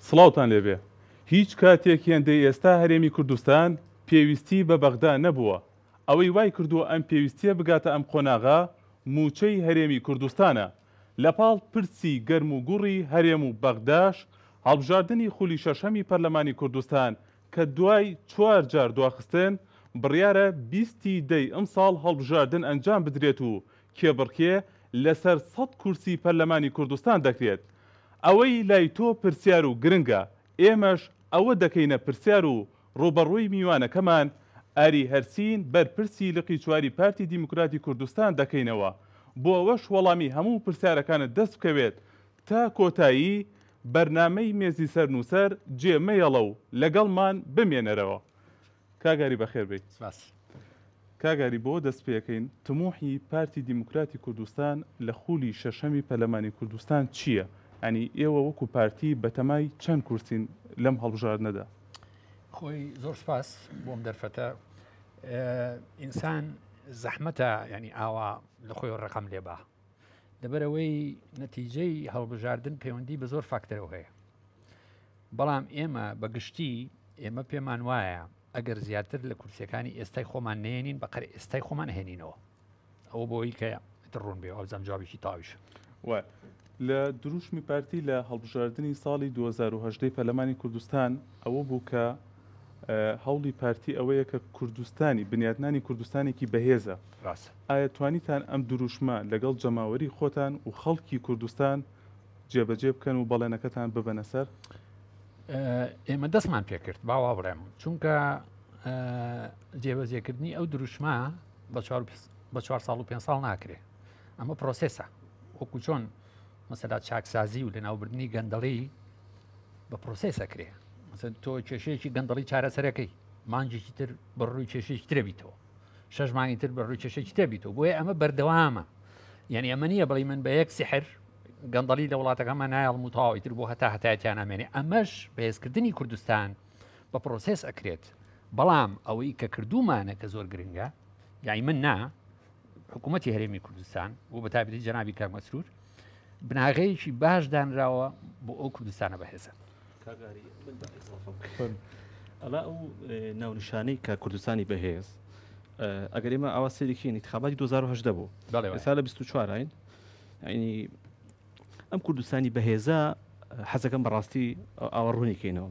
سڵاوتان لێبێ هیچ کاتێک هێندەی ئێستا هەرێمی کوردستان پێویستی بە بەغدا نەبووە ئەوەی وای کردووە ئەم پێویستیە بگاتە ئەم قۆناغا موچەی هەرێمی کوردستانە لەپاڵ پرسی گەرم و گوڕی هەرێم و بەغداش هەڵبژاردننی خولی شەشەمی پەرلەمانی کوردستان کە دوای 4 جار دواخستن بڕیارە 20 دەی ئەم ساڵ هەڵبژاردن ئەنجام بدرێت و کێبڕکێ لەسەر 100 کورسی پەرلەمانی کوردستان دەکرێت ئەوەی لای تۆ پرسیار و گرنگە ئێمەش ئەوە دەکەینە پرسیار و ڕوبەڕووی میوانەکەمان ئاری هەرسین بەرپرسی لقی چواری پارتی دیموکراتی کوردستان دەکەینەوە بۆ ئەوەش وەڵامی هەموو پرسیارەکانت دەست بکەوێت تا کۆتایی بەرنامەی مێزی سەرنووسەر جێمەیەڵە و لەگەڵمان بمێنەرەوە کاگاری بەخێر بیت کاگاری بۆ دەست پێەکەین تموحی پارتی دیموکراتی کوردستان لە خولی شەشەمی پەرلەمانی کوردستان چییە؟ ینی ئێوە وەکو پارتی بەتەمای چەند کورسین لەم هەڵبژاردنەدا؟ خۆی زۆر سپاس بۆم دەرفەتە ئینسان زەحمەتە ینی ئاوا لە خۆی ڕقم لێبا لەبەرەوەی نەتیجەی هەڵبژاردن پەیوەندی بە زۆر فاکتەرەوە هەیە بەڵام ئێمە بەگشتی ئێمە پێمان وایە ئەگەر زیاتر لە کورسەکانی ئێستای خۆمان نێنین بەقەر ئێستای خۆمان هێنینەوە ئەوە بۆی کە ڕوون بێ ئەو زەمجابێکی تاویش وە لە دروشمی پارتی لە هەڵبژاردننی ساڵی 2010 پەرلەمانی کوردستان ئەوە بوو کە هەوڵی پارتی ئەوەیە کە کوردستانی بنیادنانی کوردستانێکی بەهێزە ئایا توانیتان ئەم دروشمە لەگەڵ جەماوەری خۆتان و خەڵکی کوردستان جێبەجێ بکەن و بەڵێنەکەتان ببەنە سەر؟ ئێمە دەستمان پێکرد باوا بڕێم چونکە جێبەجێکردنی ئەو دروشمە بە 4 ساڵ و 5 ساڵ ناکرێ ئەمە پرۆسێسە وەکو چۆن مەسەلا چاکسازی و لەناوبردننی گەندەڵی بە پرۆسێسەکرێ مەسەن تۆ کێشەیەکی گەندەڵی چارەسەرەکەی مانجێکی تر بەڕووی کێشەیەکی ترەبییتەوە 6 مانگی تر بەڕووی کێشەیەکی تێبییتەوە بۆیە ئەمە بەردەوامە یعنی ئەمە نییە بڵی من بە یەک سحر گەندەڵی لە وڵاتەکەمان نایڵ متەواوی تر بۆ هەتایەتیان نامێنێ ئەمەش بەهێزکردنی کوردستان بە پرۆسێس ئەکرێت بەڵام ئەوەی کە کردومانە کە زۆر گرنگە یعنی من نا حکوومەتی هەرێمی کوردستان و بە تایبەتی جەنابی کاک مەسرور بناغەیەکی باش دانراوە بۆ ئەو کوردستانە بەهێزە ئەلا ئەو ناونیشانەی کە کوردستانی بەهێز ئەگەر ئێمە ئاوا سێریکەین انتخاباتی 2010 بوو ئێستا لە 24 ین ینی ئەم کوردستانی بەهێزە حەزەکەم بەڕاستی ئاوەڕوونیکەینەوە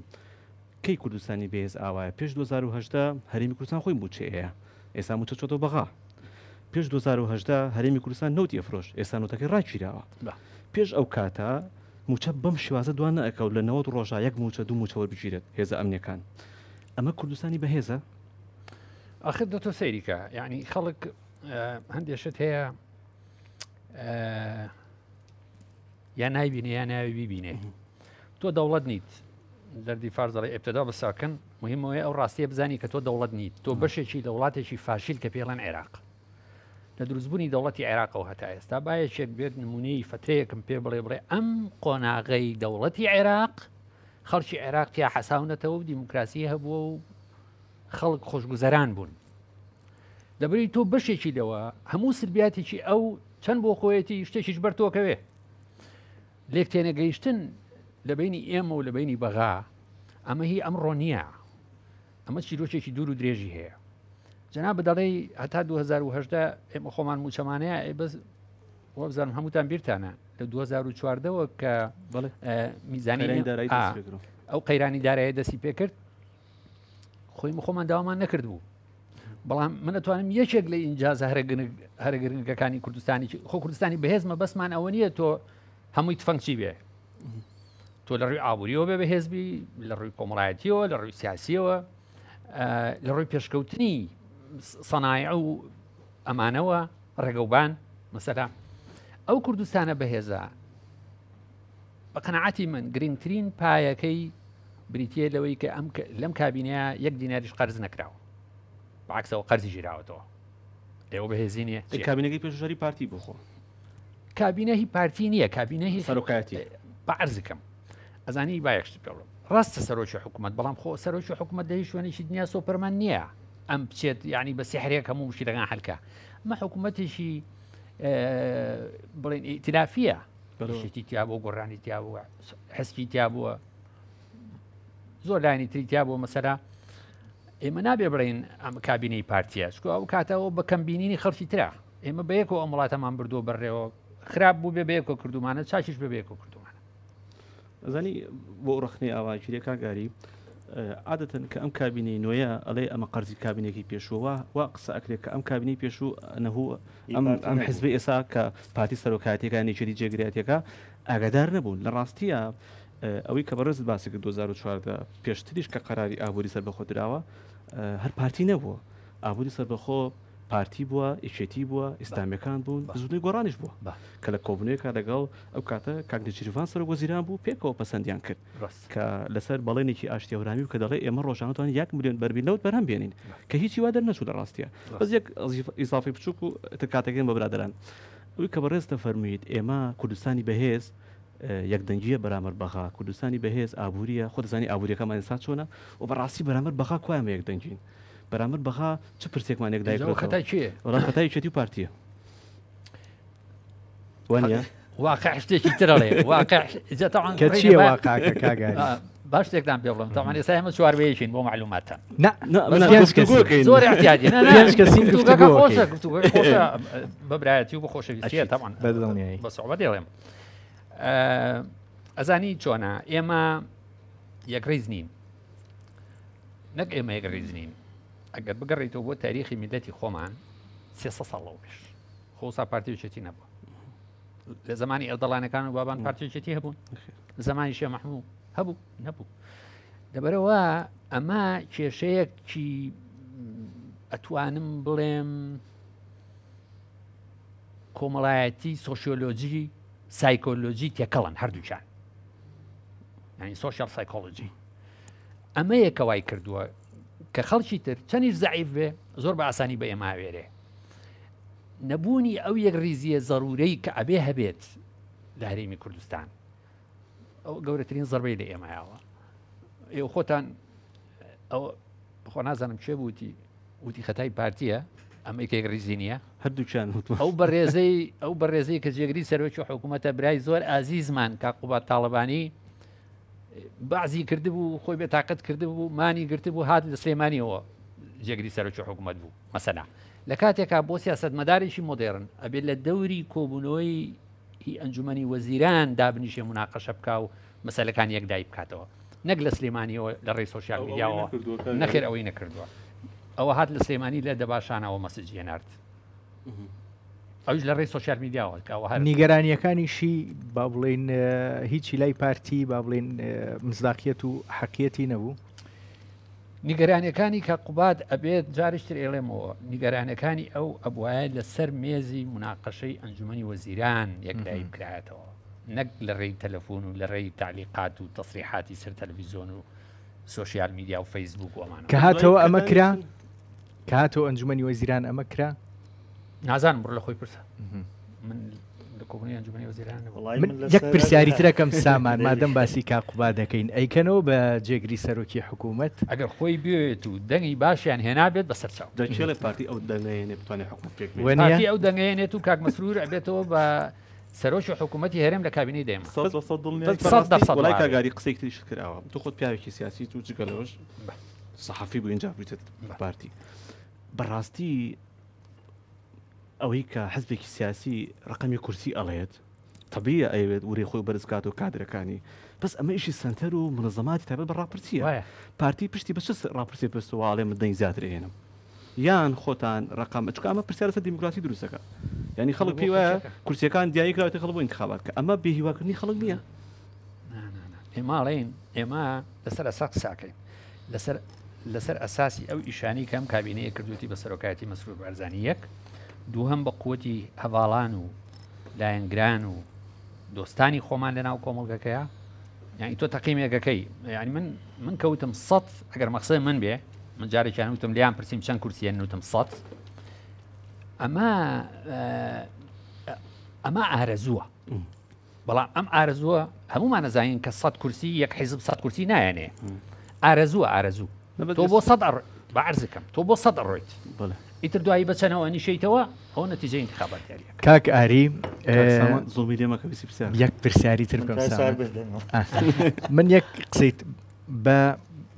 کەی کوردستانی بەهێز ئاوایە پێش 2010 هەرێمی کوردستان خۆی موچەیە ئێستا موچە چۆتە بەغا پێش 2010 هەرێمی کوردستان نەوتی ئەفرۆش ئێستا نوتەکەی ڕاگیراوە پێش ئەو کاتە موچە بەم شێوازە دوان نەئەکەوت لە 90 ڕۆژە یەک موچە دوو موچە وەربگیرێت هێزە ئەمنیەکان ئەمە کوردستانی بەهێزە ئاخر دەتۆ سەیریکە یعنی خەڵک هەندێشت هەیە یا نایبینێ یا ناوی بیبینێ تۆ دەوڵەت نیت دەردی فارزەڵی ئێبتدا بەساکن مهمەوەی ئەو ڕاستیە بزانی کە تۆ دەوڵەت نیت تۆ بەشێکی لە وڵاتێکی فاشیل کە پێڵەن عێراق لە دروستبوونی دەوڵەتی عێراقەوە هەتا ئێستا باەکێک بێت نمونەی فتەیەکم پێ بڵێ ئەم قۆناغەی دەوڵەتی عێراق خەڵکی عێراق تیا حەساونەتەوە و دیموکراسی هەبووە و خەڵک خۆشگوزەران بوون دەبری تۆ بەشێکی لەوە هەموو سربیاتێکی ئەو چەند بۆ خۆیەتی شتێکیش بەرتۆکەوێ لێک تێنەگەیشتن لە بینی ئێمە و لە بینی بەغا ئەمە هی ئەمڕۆ نییە ئەمە چیرۆکێکی دوور و درێژی هەیە جەناب دەڵێ هەتا 2010 ئێمە خۆمان موچەمانەیە بەس وەبزانم هەمووتان بیرتانە لە 2014ەوە کە میزانی ئەو قەیرانی دارایی دەستی پێکرد خۆی خۆمان داوامان نەکرد بوو بەڵام من دەتوانم یەکێک لە ئینجاز هەرگرنگەکانی کوردستانی خۆ کوردستانی بەهێزمە بەسمان ئەوە نییە تۆ هەمووی تفەنگچی بێ تۆ لە ڕووی ئابوووریەوە بێ بەهێزبی لە ڕووی کۆمەڵایەتیەوە لە ڕووی سیاسیەوە لە ڕووی پێشکەوتنی سەنایع و ئەمانەوە ڕێگەوبان مەسەلا ئەو کوردستانە بەهێزە بە قەنەعەتی من گرنگترین پایەکەی بریتە لەوەی کە لەم کابینەیە یەک دیناریش قەرز نەکراوە بەعکسەوە قەرزی ژیراوەتەوە ئێوە بەهێزی نییە کابینەکەی پێشژاری پارتی بخۆ کابینە هی پارتی نییە کابینە سەرۆکایەتی بەعرزەکەم ئەزانی بایەکشت پێڵم ڕاستە سەرۆکی حکوومەت بەڵام خۆ سەرۆکی حکوومەت لە هیچ شوێنێکی دنیا سۆپەرمان نییە ئەم بچێت یعنی بە سحرێک هەموو مشکلەکان حەلکە ئەمە حکوومەتێکی بڵێن ئیتلافیە شتی تیا بۆ گۆڕانی تیا بووە حەسکی تیا بووە زۆر لایانی تریتیا بۆ مەسەلا ئێمە نابێ بڵێن ئەم کابینەی پارتیە چکو ئەو کاتەوە بە کەمبینینی خەڵکی ترا ئێمە بەیەکەوە ئەم وڵاتەمان بردووە بەڕێەوە خراپ بوو بێ بەیەکەوە کردومانە چاکیش بە بەیەکەوە کردومانە زانی بۆ ڕخنەی ئاواگیری کاگاری عادەتەن کە ئەم کابینەی نوێیە ئەڵێ ئەمە قەرزی کابینێکی پێشووە وا قسە ئەکرێت کە ئەم کابینەی پێشوو نەهوو ئەم حزبی ئێسا کە پارتی سەرۆکاتیەکانی نێچەری جێگرێتەکە ئاگادار نەبوون لە ڕاستیە ئەوەی کە بەڕێز باسی کرد 2014 پێشتریش کە قەراری ئابووری سەربەخۆ دراوە هەر پارتی نەبووە ئابووری سەربەخۆ پارتی بووە ئیشێتی بووە ئیسلامیەکان بوون زودی گۆڕانیش بووە کە لە کۆبنەوەیەکە لەگەڵ ئەو کاتە کاگنیجیروان سەر وەزیران بوو پێکەوە پەسەندیان کرد کە لەسەر بەڵێنێکی ئاشتیەورامی و کە دەڵێ ئێمە ڕۆژانەتوان 1 ملیۆن بەرمیل لەوت بەرهەم بێنین کە هیچی وا دەرنەچوو لە ڕاستیە بەس یەک ئیزافی بچووک و کاتێکین بە برادران ئەوی کە بەڕێز دەفەرموویت ئێمە کوردستانی بەهێز یەکدەنگیە بەرامبەر بەغا کوردستانی بەهێز ئابووریە خۆ دەزانی ئابووریەکەمان ئێستا چۆنە و بەڕاستی بەرامبەر بەغا کوایمە یەکدەنگین بەرامبەر بەغا چ پرسێکمان یەکدایکڕێت خەتای چێتی و پارتیە وانە واقع شتێکی ترەڵێ چیە واقعکە کاگاری باش شتێکتان پێ بڵم تاوان ئێستا ئێمە چواربەیەکین بۆ معلوماتان زۆر احتیاجی خۆشە بەبرایەتی و بە خۆشەویستیە تاوان بەدڵنیایی بە سوحبەت دێڵێم ئەزانی چۆنە ئێمە یەکڕێز نین نەک ئێمە یەکڕێز نین ئەگەر بگەڕێتەوە بۆ تاریخی میلەتی خۆمان 300 ساڵەوە پێش خۆسا پارتیوچێتی نەبووە لە زمانی ئەردەڵانەکان و بابان پارتیوچێتی هەبوون زمانی شێخ مەحموود هەبوو نەبوو دەبەرەوە ئەمە کێشەیەکی ئەتوانم بڵێم کۆمەڵایەتی سۆشیۆلۆجی سایکۆلۆجی تێکەڵن هەردووچان ینی سۆشیال سایکۆلۆجی ئەمە یەکەوای کردووە کە خەڵکی تر چەندیش زەعیف بێ زۆر بە ئاسانی بە ئێمە وێرێ نەبوونی ئەو یەک ریزیە زەرورەی کە ئەبێ هەبێت لە هەرێمی کوردستان ئەو گەورەترین زەربەی لە ئێمەیاوە ئێوە خۆتان ئەو بخۆ نازانم چێ بووتی وتی خەتای پارتیە ئەمە یەکێک ریزی نییە هەردووچان ئەو بەڕێزەی کە جێگری سەرۆکی حکوومەتە برای زۆر ئازیزمان کاقوبات تاڵبانی بەعزی کردبوو خۆی بێتاقەت کردبوو مانی گرتبوو هات لە سلێمانیەوە جێگری سەرۆکی حکوومەت بوو مەسەلا لە کاتێکا بۆ سیاسەتمەدارێکی مۆدێرن ئەبێت لە دەوری کۆبوونەوەی ئەنجومەنی وەزیران دابنیشێ مناقەشە بکا و مەسەلەکان یەکدای بکاتەوە نەک لە سلێمانیەوە لە ڕێی سۆشیال میدیاەوە نەخێر ئەوەی نەکردووە ئەوە هات لە سلێمانی لە دەباشانەوە مەسجێ نارد ئەوش لە ڕێی سۆشیال میدیاوە نیگەرانیەکانیشی با بڵێن هیچی لای پارتی با بڵێن مزداقیەت و حەقیەتی نەبوو نیگەرانەکانی کە قوبات ئەبێت جارشتر ئێڵێمەوە نیگەرانەکانی ئەو ئەبوایە لەسەر مێزی مناقەشەی ئەنجومەنی وەزیران یەکدای بکرایەتەوە نەک لە ڕێی تەلەفۆن و لە ڕێی تعلیقات و تەسریحاتی سەر تەلەڤیزۆن و سۆشیال میدیا و فەیسبوک و ئەمانە کە هاتەوە ئەمە کرا کە هاتەوە ئەنجومەنی وەزیران ئەمە کرا نازانم بڕ لە خۆی پرسە من لە کۆبوونی ئەنجومەنی وەزیران یەک پرسیاری ترەکەم سامان مادەم باسی کاقوبا دەکەین ئەیکەنەوە بە جێگری سەرۆکی حکوومەت ئەگەر خۆی بێت و دەنگی باشیان هێنابێت بەسەر چاو دەچێت پارتی ئەو دەنگێنێ بتوانێت حکوومەت پێک پارتی ئەو دەنگێنێت و کاک مەسرور ئەبێتەوە بە سەرۆکی حکوومەتی هەرێم لە کابینەی دێمە وڵای کاگاری قسەی تریش کراوە تو خۆت پیاوێکی سیاسی تو جگەلەوەش سەحافی بوو اینجا بریتت پارتی بەڕاستی ئەوەی کە حزبێکی سیاسی ڕقمی کورسی ئەڵێت طبیعە ئەوێت وری خۆی بەرزکات و کادرەکانی بەس ئەمە ئیشی سنتەر و منظەماتی تایبەت بە ڕاپرسیە پارتی پشتی بە چ ڕاپرسی پێستەواڵێ من دەنگ زیاتر هێنم یان خۆتان ڕقم ئەچکامە پرسیارە سەر دیموکراسی دروستەکە یعنی خەڵک پێی وایە کورسیەکان دیایی کراوەتە خەڵک بۆ انتخابات کە ئەمە بێهیواکردنی خەڵک نییە ئێماڵێن ئێمە لەسەر ئەساس ساکەین لەسەر ئەساسی ئەو ئیشانی کەم کابینەیە کردوتی بە سەرۆکایەتی مەسرور بارزانی یەک دووهەم بە قووەتی هەواڵان و لایەنگران و دۆستانی خۆمان لەناو کۆمەڵگەکەیە یعنی تۆ تەقیمێکەکەی ینی من کەوتم 100 ئەگەر مەقسەی من بێ من جارێکیان وتم لیان پرسییم چەند کورسیە نوتم 100 ئەمە ئارەزووە بەڵام ئەم ئارەزووە هەمومان نەزانین کە 100 کورسی یەک حیزب 100 کورسی نایەنێ ئارەزووە ئارەزوو تۆ بۆ 100 بەعرزەکەم تۆ بۆ 100 ڕۆیت ئیتر دوایی بچەنەوە نیشەیتەوە ئەو نەتیجەی انتخابات دیارە کاک ئاری زۆمی لێمەکە یەک پرسیاری تر بکەم من یەک قسەیت بە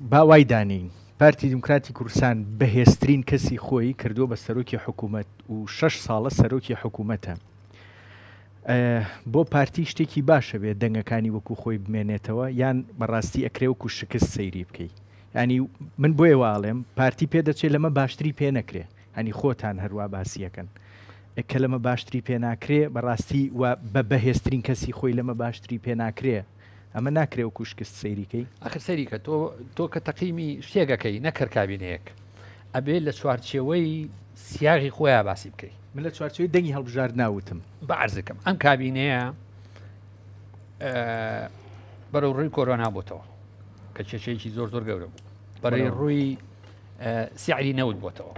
باوای دانین پارتی دموکراتی کوردستان بەهێزترین کەسی خۆی کردووە بە سەرۆکی حکوومەت و 6 ساڵە سەرۆکی حکوومەتە بۆ پارتی شتێکی باشە بێت دەنگەکانی وەکو خۆی بمێنێتەوە یان بەڕاستی ئەکرێ وەکو شکست سەیری بکەیت ینی من بۆیە واڵێم پارتی پێدەچێت لەمە باشتری پێ نەکرێ هەنی خۆتان هەروە باسیەکەن کە لەمە باشتری پێ ناکرێ بەڕاستی و بە بەهێزترین کەسی خۆی لەمە باشتری پێ ناکرێ ئەمە ناکرێ وەکو شکست سەیریکەی ئەخر سەریکە تۆ کە تەقیمی شتێگەکەی نەکرد کابینەیەک ئەبێ لە چوارچێوەی سیاغی خۆیان باسی بکەیت من لە چوارچێوەی دەنگی هەڵبژار ناوتم بەعرزەکەم ئەم کابینەیە بەرەو ڕووی کۆرۆنا بۆتەوە کە کێشەیەکی زۆر زۆر گەورە بوو بەڕێ ڕووی سیعری نەوت بۆتەوە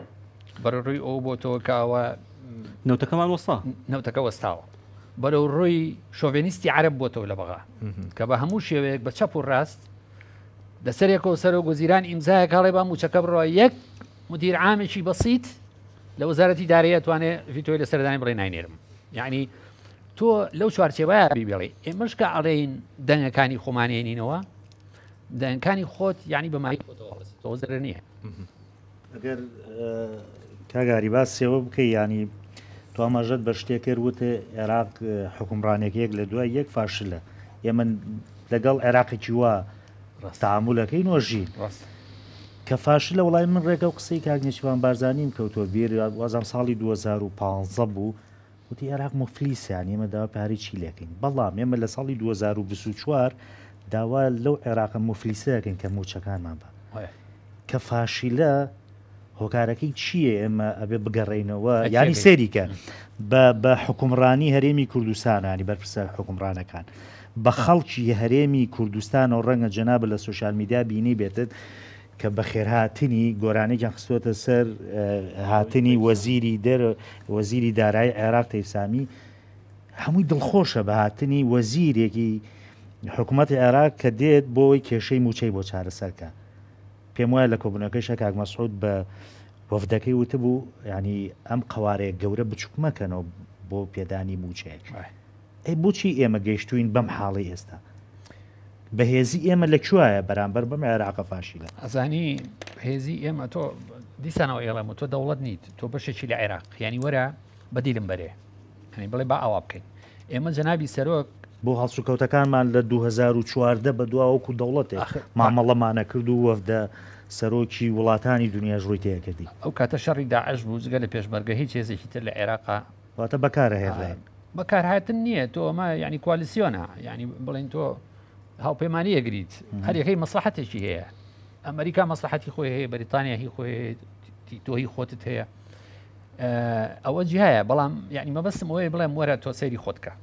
بەرە ڕووی ئەو بۆتەوە کاوە نەوتەکەمان وەستا نەوتەکە وەستاوە بەرەو ڕووی شۆڤێنیستی عەرەب بۆتەوە لە بەغا کە بە هەموو شێوەیەک بە چەپ و ڕاست لەسەرێکەوە سەر و گوزیران ئیمزایە کاڵێ با موچەکە بڕۆ یەک مدیر عامێکی بەسیط لە وەزارەتی دارەیە توانێت ڤیتۆی لە سەردانی بڵێ ناینێرم یعنی تۆ لەو چوارچێوەیە بیبێڵێ ئێمەش کە ئەڵێین دەنگەکانی خۆمانێنینەوە دەنگەکانی خۆت یعنی بەمای خۆتەوە زەرە نییە ئەگەر کاگاری باسیەوە بکەی ینی تو ئەمەژەت بە شتێکرد وتە عێراق حکومڕانێکەیەک لە دوای یەک فاشلە ئێمە لەگەڵ عێراقێکی وە تەعامولەکەی نۆژین کە فاشلە وڵای من ڕێگە و قسەی کاگنێشیوان بارزانیم کەوتۆ بیر وەزان ساڵی 2015 بوو وتی عێراق مفلیسیان ئێمە داوا پارەی چی لەکەین بەڵام ئێمە لە ساڵی 2024 داوا لەو عێراقە مفلیسەکەین کە موچەکانمان بە کە فاشیلە هۆکارەکەی چییە ئێمە ئەبێ بگەڕێینەوە ینی سێریکە بە حکومڕانی هەرێمی کوردستانانی بەرپرسە حکومڕانەکان بە خەڵکی هەرێمی کوردستان و ڕەنگە جەنابە لە سوۆشال میدیا بینی بێتت کە بە خێرهاتنی گۆرانێکیان خستوەتە سەر هاتنی وەزیری دارایی عێراق تەیسامی هەمووی دڵخۆشە بە هاتنی وەزیرێکی حکوومەتی عێراق کە دێت بۆی کێشەی موچەی بۆ چارەسەرکە پێم وایە لە کۆبوونەکەیشە کاک مەسعود بە وەفدەکەی وتبوو ینی ئەم قوارەیە گەورە بچووکمەکەنەوە بۆ پێدانی موچەیەک ئەی بۆچی ئێمە گەیشتوین بەم حاڵی ئێستا بەهێزی ئێمە لەکوایە بەرامبەر بەم عێراقە فاشیلە ئەزانی هێزی ئێمە تۆ دیسانەوە ئێڵێم و تۆ دەوڵەت نیت تۆ بەشێکی لە عێراق ینی وەرە بەدیلم بەرێ ینی بڵێ با ئاوا بکەین ئێمە جەنابی سەرۆک بۆ هەڵسوکەوتەکانمان لە 2014 بە دواوەکو دەوڵەتێک مامەڵەمانە کرد و وەفدە سەرۆکی وڵاتانی دنیا ژووی تێکردی ئەو کاتە شەڕی داعش بوو جگە لە پێشمەرگە هیچ هێزێکی تر لە عێراقا واتە بەکارە هێڵێن بەکارهاتن نییە تۆ ئەمە ینی کوالسیۆنە ینی بڵێن تۆ هاوپەیمانی یەگریت هەر یەکەی مەسلحەتێکی هەیە ئەمریکا مەسلحەتی خۆی هەیە بەریتانیا هی خۆی تۆهی خۆتت هەیە ئەوە جیهایە بەڵام یعنی مەبەستم ئەوەیە بڵێم وەرە تۆ سەیری خۆتکە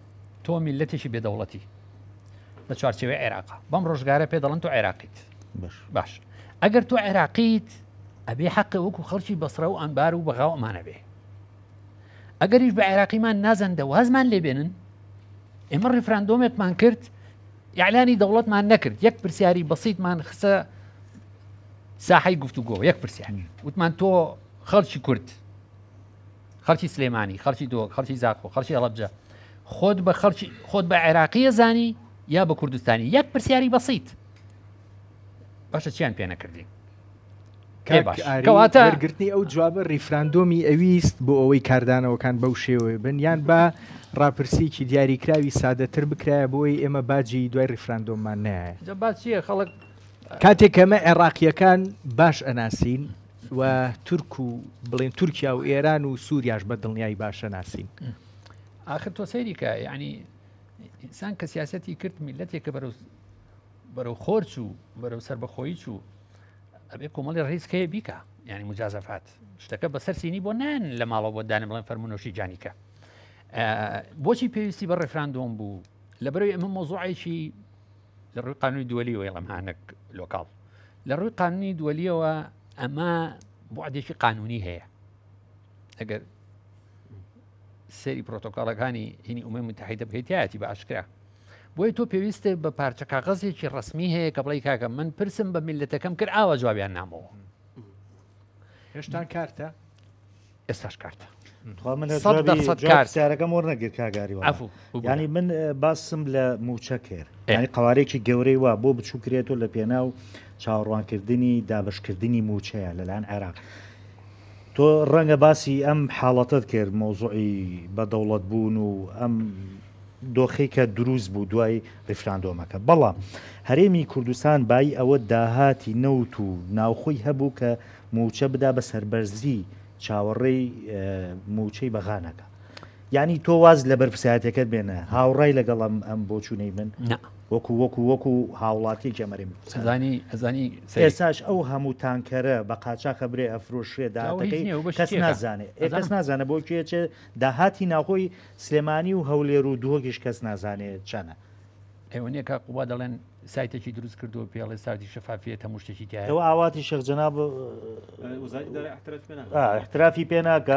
تۆ میلەتێکی بێدەوڵەتی لە چوارچێوەی عێراقا بەم ڕۆژگارە پێ دەڵێن تۆ عێراقیت باش ئەگەر تۆ عێراقیت ئەبێ حەقی وەکو خەڵکی بەسرە و ئەنبار و بەغاو ئەمانە بێ ئەگەریش بە عێراقیمان نازەندە وازمان لێبێنن ئێمە ڕیفراندۆمێکمان کرد ئیعلانی دەوڵەتمان نەکرد یەک پرسیاری بەسیطمان خسە ساحەی گفتوگۆ یەک پرسیانی وتمان تۆ خەڵکی کورد خەڵکی سلێمانی خەڵکی دۆ خەڵکی زاکۆ خەڵکی هەڵەبجە خۆت بە عێراقیە زانی یا بە کوردستانی یەک پرسیاری بەسیط باشە چیان پێ نەکردی کەواتەگررتنی ئەو جوابە ڕیفراندۆمی ئەویست بۆ ئەوەی کاردانەوەکان بەو شێوەیە بن یان بە ڕاپرسیکی دیاریکراوی سادەتر بکرایە بۆی ئێمە باجی دوای ڕیفراندۆممان نایە باچیە خەڵک کاتێک ئەمە عێراقیەکان باش ئەناسین و تورک و بڵێن تورکیا و ئێران و سووریاش بە دڵنیایی باشە ناسین آخر تۆ سەیریکە یعنی ئینسان کە سیاسەتی کرد میلەتێکە بەرەو خۆرچ و بەرەو سەربەخۆیی چوو ئەبێ کۆمەڵی ڕیسکەیە بیکە ینی مجازەفات شتەکە بەسەر سینی بۆ نان لە ماڵەوە بۆ دانە بڵێن فەرمونۆشی جانیکە بۆچی پێویستی بە ڕێفراندۆم بوو لەبەرەوەی ئەمە مۆزوعێکی لە ڕووی قانونی دووەلیەوە ئەڵەمهانەك لۆکاڵ لە ڕووی قانونی دووەلیەوە ئەمە بۆعدێکی قانونی هەیە ئەگەر سەری پرۆتۆکۆڵەکانی هینی ئومەی متحیدە بکەیتایەتی بە ئاشکرا بۆی تۆ پێویستە بە پارچە کاغەزێکی ڕسمی هەیە کە بڵی کاکە من پرسم بە میلەتەکەم کرد ئاوا جوابیان نامەوە هێشتا کارتە ئێستاش کارتە سیارەکەم وەرنەگیر کاگاریوە ینی من باسم لە موچە کرد ینی قوارێکی گەورەی وا بۆ بچووکرێتەوە لە پێناو چاوەڕوانکردنی دابشکردنی موچەیە لەلاەن عێراق تۆ ڕەنگە باسی ئەم حاڵەتت کرد مۆزوعی بەدەوڵەت بوون و ئەم دۆخی کە دروست بوو دوای ڕیفراندۆمەکە بەڵام هەرێمی کوردستان بای ئەوە داهاتی نەوت و ناوخۆی هەبوو کە موچە بدا بە سەربەرزی چاوەڕێی موچەی بەغانەکە ینی تۆ واز لە بەرپسایەتەکەت بێنە هاوڕای لەگەڵ ئەم بۆچوونەی من وەکو هاوڵاتی جەمەرێمی ئەزانی ئێساش ئەو هەموو تانکەرە بە قاچاق خەبرێ ئەفرۆشێ داهاتەکەی کەس نازانێت کەس نازانە بۆ کوێچێ داهاتی ناخۆی سلێمانی و هەولێر و دووەگەش کەس نازانێت چەنە ئێوە نیە کە قووا دەڵێن سایتێکی دروست کردو پێڵێ ساردی شەفافیت هەموو شتێکی تایە ئەوە ئاواتی شەخجەناب احترافی پێ ناکە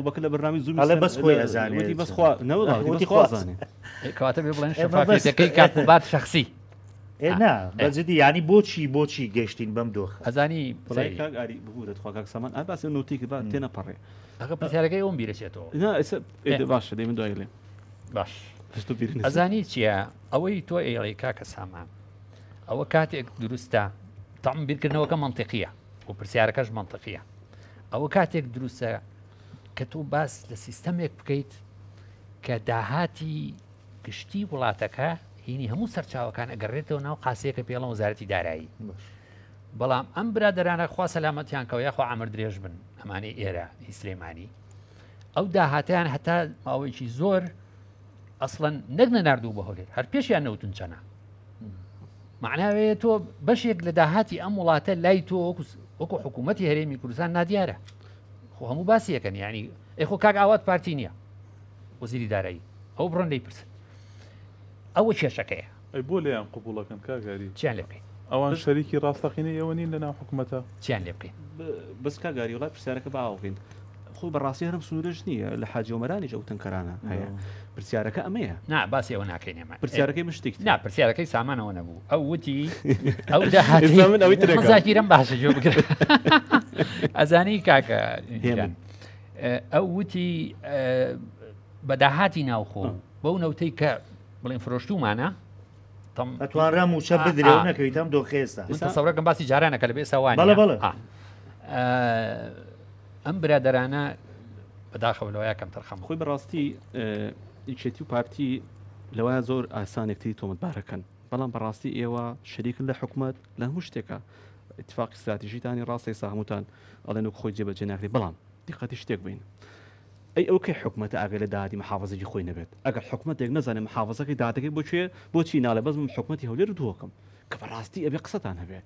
بەکە لە بەرنامی زوو ئەڵێ بەس خۆی ئەزانێت کەواتە پێ بڵێن شەفافیتەکەی کاتبات شخصی نا بەجددی ینی بۆچی گەشتین بەم دۆخ ئەزانی ببوورێت سامان ئا باسی نوتێکی با تێنەپەڕێ ئەگە پرسیارەکەی ئەوم بیرەچێتەوە باشە دەی من دوای لێ باش ئەزانی چییە ئەوەی تۆ ئێڵی کاکە سامان ئەوە کاتێک دروستە تەم بیرکردنەوەکە منطقیە و پرسیارەکەش منطقیە ئەوە کاتێک دروستە کە تۆ باس لە سیستەمێک بکەیت کە داهاتی گشتی وڵاتەکە هینی هەموو سەرچاوەکان ئەگەڕێتەوە ناو قاسەیەکە پێڵە وەزارەتی دارایی بەڵام ئەم برادەرانە خوا سەلامەتیان کەوە یاخوا ئامر درێژ بن ئەمانەی ئێرە هی سلێمانی ئەو داهاتیان هەتا ماوەیەکی زۆر ئەسڵەن نەگنە نردوو بە هەولێر هەر پێشیان نەوتن چەنە معناوەیە تۆ بەشێک لە داهاتی ئەم وڵاتە لای تۆ وەکو حکوومەتی هەرێمی کوردستان نادیارە خۆ هەموو باسیەکەن ینی ئەخۆ کاک ئاوات پارتی نییە وەزیری دارایی ئەو بڕۆن دەی پرسن ئەوە کێشەکەیە ئەی بۆ لێیان قوبوڵەکەن کاگاری چیان لێ بکەین ئەوان شەریکی ڕاستەقینەی ئەوە نین لەناو حکوومەتە چیان لێ بکەین بەس کاگاری وڵای پرسیارەکە باوکەین خۆ بەڕاستی هەرم سنوورش نییە لە حاجۆمەرانی ئەو تەنکەرانە هەیە پرسیارەکە ئەمەیە نا باسی ئەوە ناکەین ئێمە پرسیارەکەی مشتێک نا پرسیارەکەی سامانەوە نەبوو ئەو وتی ئەو داهاتیرم باشە جۆ بکرێت ئەزانی کاکە ئەو وتی بەداهاتی ناوخۆ بەو نەوتەی کە بڵێن فرۆشتومانە ئەتوانرا موچە بدرێ و نەکەویت ئەم دۆخێستا سەورەکەم باسی جارانەکە لە بێ ساوان ئەم برادەرانە بەداخەولەوەی کەم تەرخەم خۆی بەڕاستی ئیچێتی و پارتی لەوایە زۆر ئاسانێکتری تۆمەتبارەکەن بەڵام بەڕاستی ئێوە شەریکن لە حکوومەت لە هەموو شتێکە اتفاقی استراتیژیتانی ڕاستی ساهموتان ئەڵێن و خۆی جێبەجێ ناکرێ بەڵام دیقەتی شتێک بین ئەی ئەوکەی حکوومەتە ئاگە لە داهاتی محافظەی خۆی نەبێت ئەگەر حکوومەتێک نەزانێت محافظەکەی داهاتەکەی بۆچی ناڵێ بەزم حکوومەتی هەولێر دووەکەم کە بەڕاستی ئەبێ قسەتان هەبێ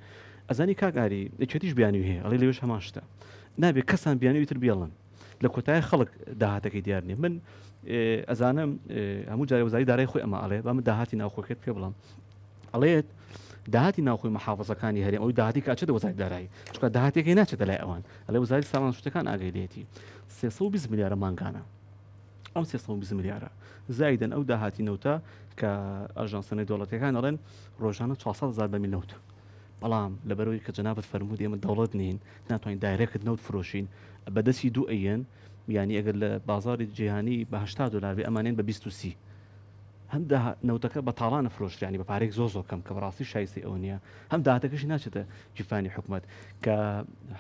ئەزانی کاگاری ئەچێتیش بیانی هەیە ئەڵێ لێوێش هەمان شتە نابێت کەسان بیانوی تر بێڵن لە کۆتای خەڵک داهاتەکەی دیار نیە من ئەزانم هەموو جارێ وەزاری دارایی خۆی ئەمە ئەڵێ با من داهاتی ناوخۆکێت پێ بڵم ئەڵێت داهاتی ناوخۆی محافظەکانی هەرێم ئەوی داهاتی کاچێتە وەزاری دارایی چکە داهاتێکی ناچێتە لای ئەوان ئەڵێ وەزاری سامان شتەکان ئاگەیلێتی 320 میلیارە مانگانە ئەم 320 میلیارە زایدن ئەو داهاتی نەوتە کە ئەژانسەنەی دەوڵەتەکان ئەڵێن ڕۆژانە 400,000 بەمی نەوت بەڵام لەبەرەوەی کە جەنابەت فەرموود ئێمە دەوڵەت نین ناتوانین دایرێکت نەوت فرۆشین بەدەستی دوو ئەیەن یعنی ئەگەر لە بازاری جیهانی بە 80 دلار بێ ئەمانێن بە 20 هەم نەوتەکە بە تاڵانە فرۆشتیانی بە پارێک زۆ کەم کە بەڕاستی شایستی ئەو نییە هەم داهاتەکەشی ناچێتە جیفانی حکوومەت کە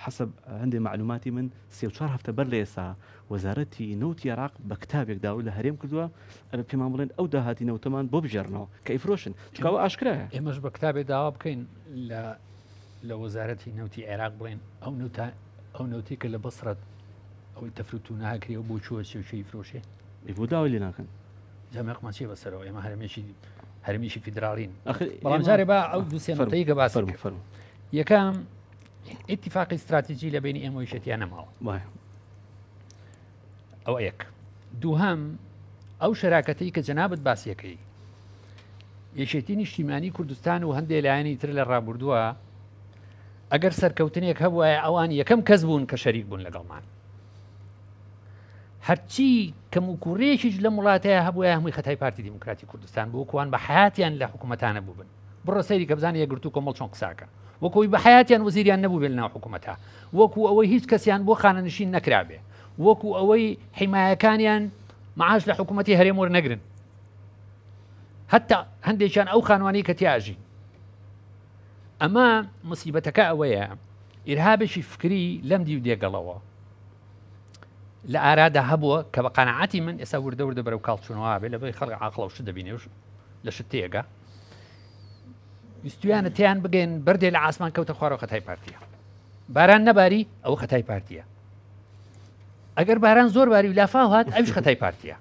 حەسب هەندێک معلوماتی من 34 هەفتە بەر لە ئێستا وەزارەتی نەوتی عێراق بە کتابێک داوە لە هەرێم کردووە ئەبێ پێمان بڵێن ئەو داهاتی نەوتەمان بۆ بژێڕنەوە کە ئیفرۆشن چکاوە ئاشکرایە ئێمەش بە کتابێ داوا بکەین لە وەزارەتی نەوتی عێراق بڵێن ئەو نەوتی کە لە بەسرەت ئەوی تەفروت و ناکرێ و بۆ چوە چێوچەی فرۆشێ بۆ داوای لێ ناکەن جامێقمان چێ بەسەرەوە ئێمە هەرمیشی فیدراڵین بەڵام جارێ با ئەو دووسێنەتەی کە باس یەکەم ئیتیفاقی استراتیژی لە بینی ئێمە ویشەتیان نەماوە ئەو یەک دووهەم ئەو شەراکەتەی کە جەنابەت باسیەکەی یەکێتی نیشتیمانی کوردستان و هەندێک لایەنی تر لە ڕابردووە ئەگەر سەرکەوتنێک هەبووە ئەوان یەکەم کەس بوون کە شەریک بوون لەگەڵمان هەرچی کەم و کوڕێکیش لە وڵاتەیە هەبووە هەمووی خەتای پارتی دیموکراتی کوردستان بۆ وەکوان بە حیاتیان لە حکوومەتانە بووبن بڕۆ سەیری کە بزانانی یەکگرتو کۆمەڵ چۆن قساکە وەکوی بە حیاتیان وەزیریان نەبوو بێ لەناو حکوومەتە وەکو ئەوەی هیچ کەسیان بۆ خانەنشین نەکرابێ وەکو ئەوەی حیمایەکانیان معاش لە حکوومەتی هەرێم وەرنەگرن هەتا هەندێکیان ئەو خانوانی کە تیاژی ئەمە مصیبەتەکە ئەوەیە ئیرهابێکی فکری لەم دی و دێگەڵەوە لە ئارادا هەبووە کە بە قەنەعەتی من ئێستا وردە وردە بەرەو کاڵچوونەوە بێ لەبەی خەڵک عاقڵە و شت دەبینێ لە شت تێگە ویستویانە تیان بگەین بەردێ لە ئاسمان کەوتە خوارەوە خەتای پارتیە باران نەباری ئەوە خەتای پارتیە ئەگەر باران زۆر باری و لافاو هات ئەوش خەتای پارتیە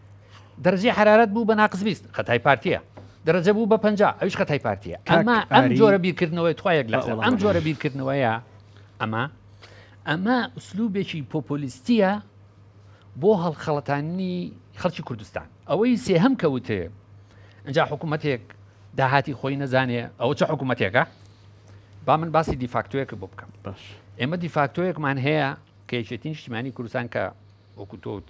دەرەجەی حرارەت بوو بە ناقص 20 خەتای پارتیە دەرەجە بوو بە 50 ئەوش خەتای پارتیە ئەمە ئەم جۆرە بیرکردنەوەی توایەک لە ئەم جۆرە بیرکردنەوەیە ئەمە ئوسلوبێکی پۆپۆلیستیە بۆ هەڵخەڵەتانی خەڵکی کوردستان ئەوەی سێهەم کەوتێ ئەجا حکوومەتێک داهاتی خۆی نەزانێ ئەوە چه حکوومەتێکە با من باسی دیفاکتۆیەکە بۆ بکەم باش ئێمە دیفاکتۆیەکمان هەیە کە یەکێتی نیشتیمانی کوردستان کە وەکو تۆوت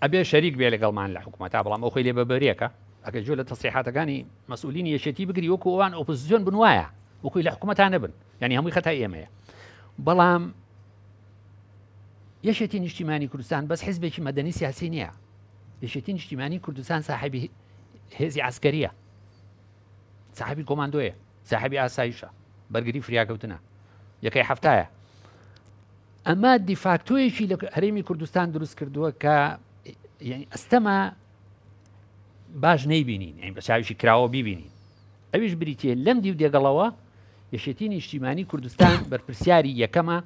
ئەبێ شەریک بێ لەگەڵمان لە حکوومەتا بەڵام ئەو خۆی لێ بەبەرێکە ئەگە جۆ لە تەسریحاتەکانی مەسئولینی یەکێتی بگری وەکو ئەوان ئۆپۆزیسیۆن بنوایە وەکوی لە حکوومەتان نەبن ینی هەمووی خەتای ئێمەیە بەڵام یەشێتی نیشتیمانی کوردستان بەس حیزبێکی مەدەنی سیاسی نییە یەشێتی نیشتیمانی کوردستان ساحبی هێزی عسکەریە ساحبی کۆماندۆیە ساحبی ئاسایشە بەرگری فریاکەوتنە یەکەی هەفتایە ئەمە دیفاکتۆیەکی لە هەرێمی کوردستان دروست کردووە کە یعنی ئەستەمە باش نەیبینین یعنی بە چاویشی کراوە بیبینین ئەویش بریتە لەم دی و دێگەڵەوە یەشێتی نیشتیمانی کوردستان بەرپرسیاری یەکەمە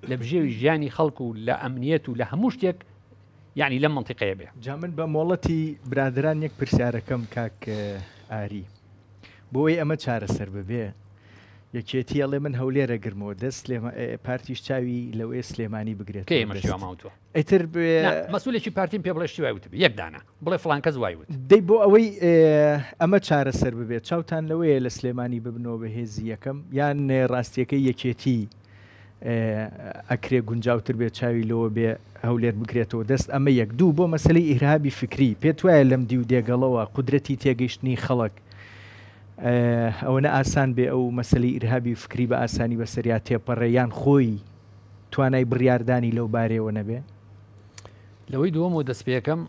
لە بژێوی ژیانی خەڵک و لە ئەمنیەت و لە هەموو شتێک یعنی لەم منتیقەیە بێ جا من بە مۆڵەتی برادران یەک پرسیارەکەم کاک ئاری بۆی ئەمە چارەسەر ببێ یەکێتی ئەڵێ من هەولێرە گرمەوە دەست پارتیش چاوی لەوێ سلێمانی بگرێت کێمەشیواماوتوە ئەیتر مەسئولێکی پارتیم پێ بڵێ شتی وایوت یەکدانە بڵێ فڵان کەس وایوت دەی بۆ ئەوەی ئەمە چارەسەر ببێت چاوتان لەوەیە لە سلێمانی ببنەوە بە هێزی یەکەم یان ڕاستیەکەی یەکێتی ئەکرێ گونجاوتر بێت چاوی لەوە بێ هەولێر بگرێتەوە دەست ئەمە یەک دوو بۆ مەسلەی ئیرهابی فکری پێت وایە لەم دی و دێگەڵەوە قودرەتی تێگەیشتنی خەڵک ئەوەنە ئاسان بێ ئەو مەسلەی ئیرهابی فکری بە ئاسانی بەسەریا تێپەڕێیان خۆی توانای بڕیاردانی لەو بارەوە نەبێ لەوەی دووەم و دەست پێەکەم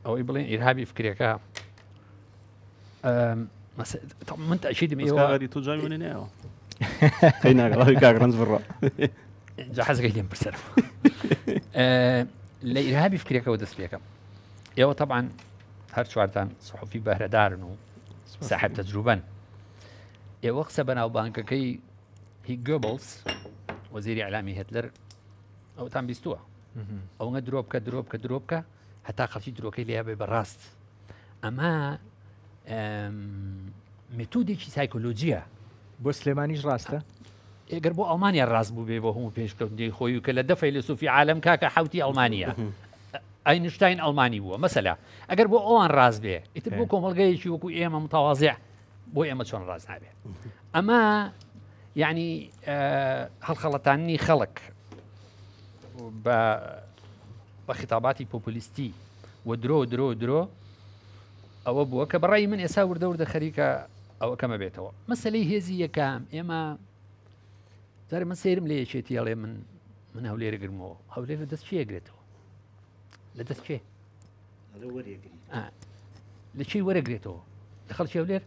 ئەوەی بڵێن ئیرهابی فکرێکە من تەشیدم ئێوە تۆ جامی منێ نەوە خەی ناگەڵی کاگڕنج بڕە جا حەزەکەی لێم پرسەر لە ئیرهابی فکرێکەوە دەست پێەکەم ئێوە طبعا هەر چوارتان سحوفی بەهرەدارن و صاحب تەجروبەن ئێوە قسە بەناوبانکەکەی هی گۆبڵس وەزیری ئەعلامی هێتلەر ئەوتان بیستووە ئەوەنە درۆبکە هەتا خەڵکی درۆکەی لێ بێ بەڕاست ئەمە مێتۆدێکی سایکۆلۆجیە بۆ سلێمانیش ڕاستە ئەگەر بۆ ئەڵمانیا ڕاست بوو بێ بۆ هەموو پێشکەوتنی خۆی و کە لە دەفەی لە سوفی عالم کاکە حوتی ئەڵمانیا ئاینشتاین ئەڵمانی بووە مەسەلا ئەگەر بۆ ئەوان ڕاست بێ ئیتر بۆ کۆمەڵگەیەکی وەکو ئێمە متەواضع بۆ ئێمە چۆن ڕاست نابێ ئەمە یعنی هەڵخەڵەتانی خەڵک بە خیتاباتی پۆپولیستی و درۆ ئەوە بووە کە بەڕای من ئێسا وردە خەریکە ئەوە کەمە بێتەوە مەسلەی هێزی یەکەم ئێمە زارێ من سێرم لێ یەکێتی ئەڵێ من هەولێرە گرمەوە هەولێرە دەست چی ئەگرێتەوە لە دەست کێ لە چی وەرەگرێتەوە لە خەڵکی هەولێر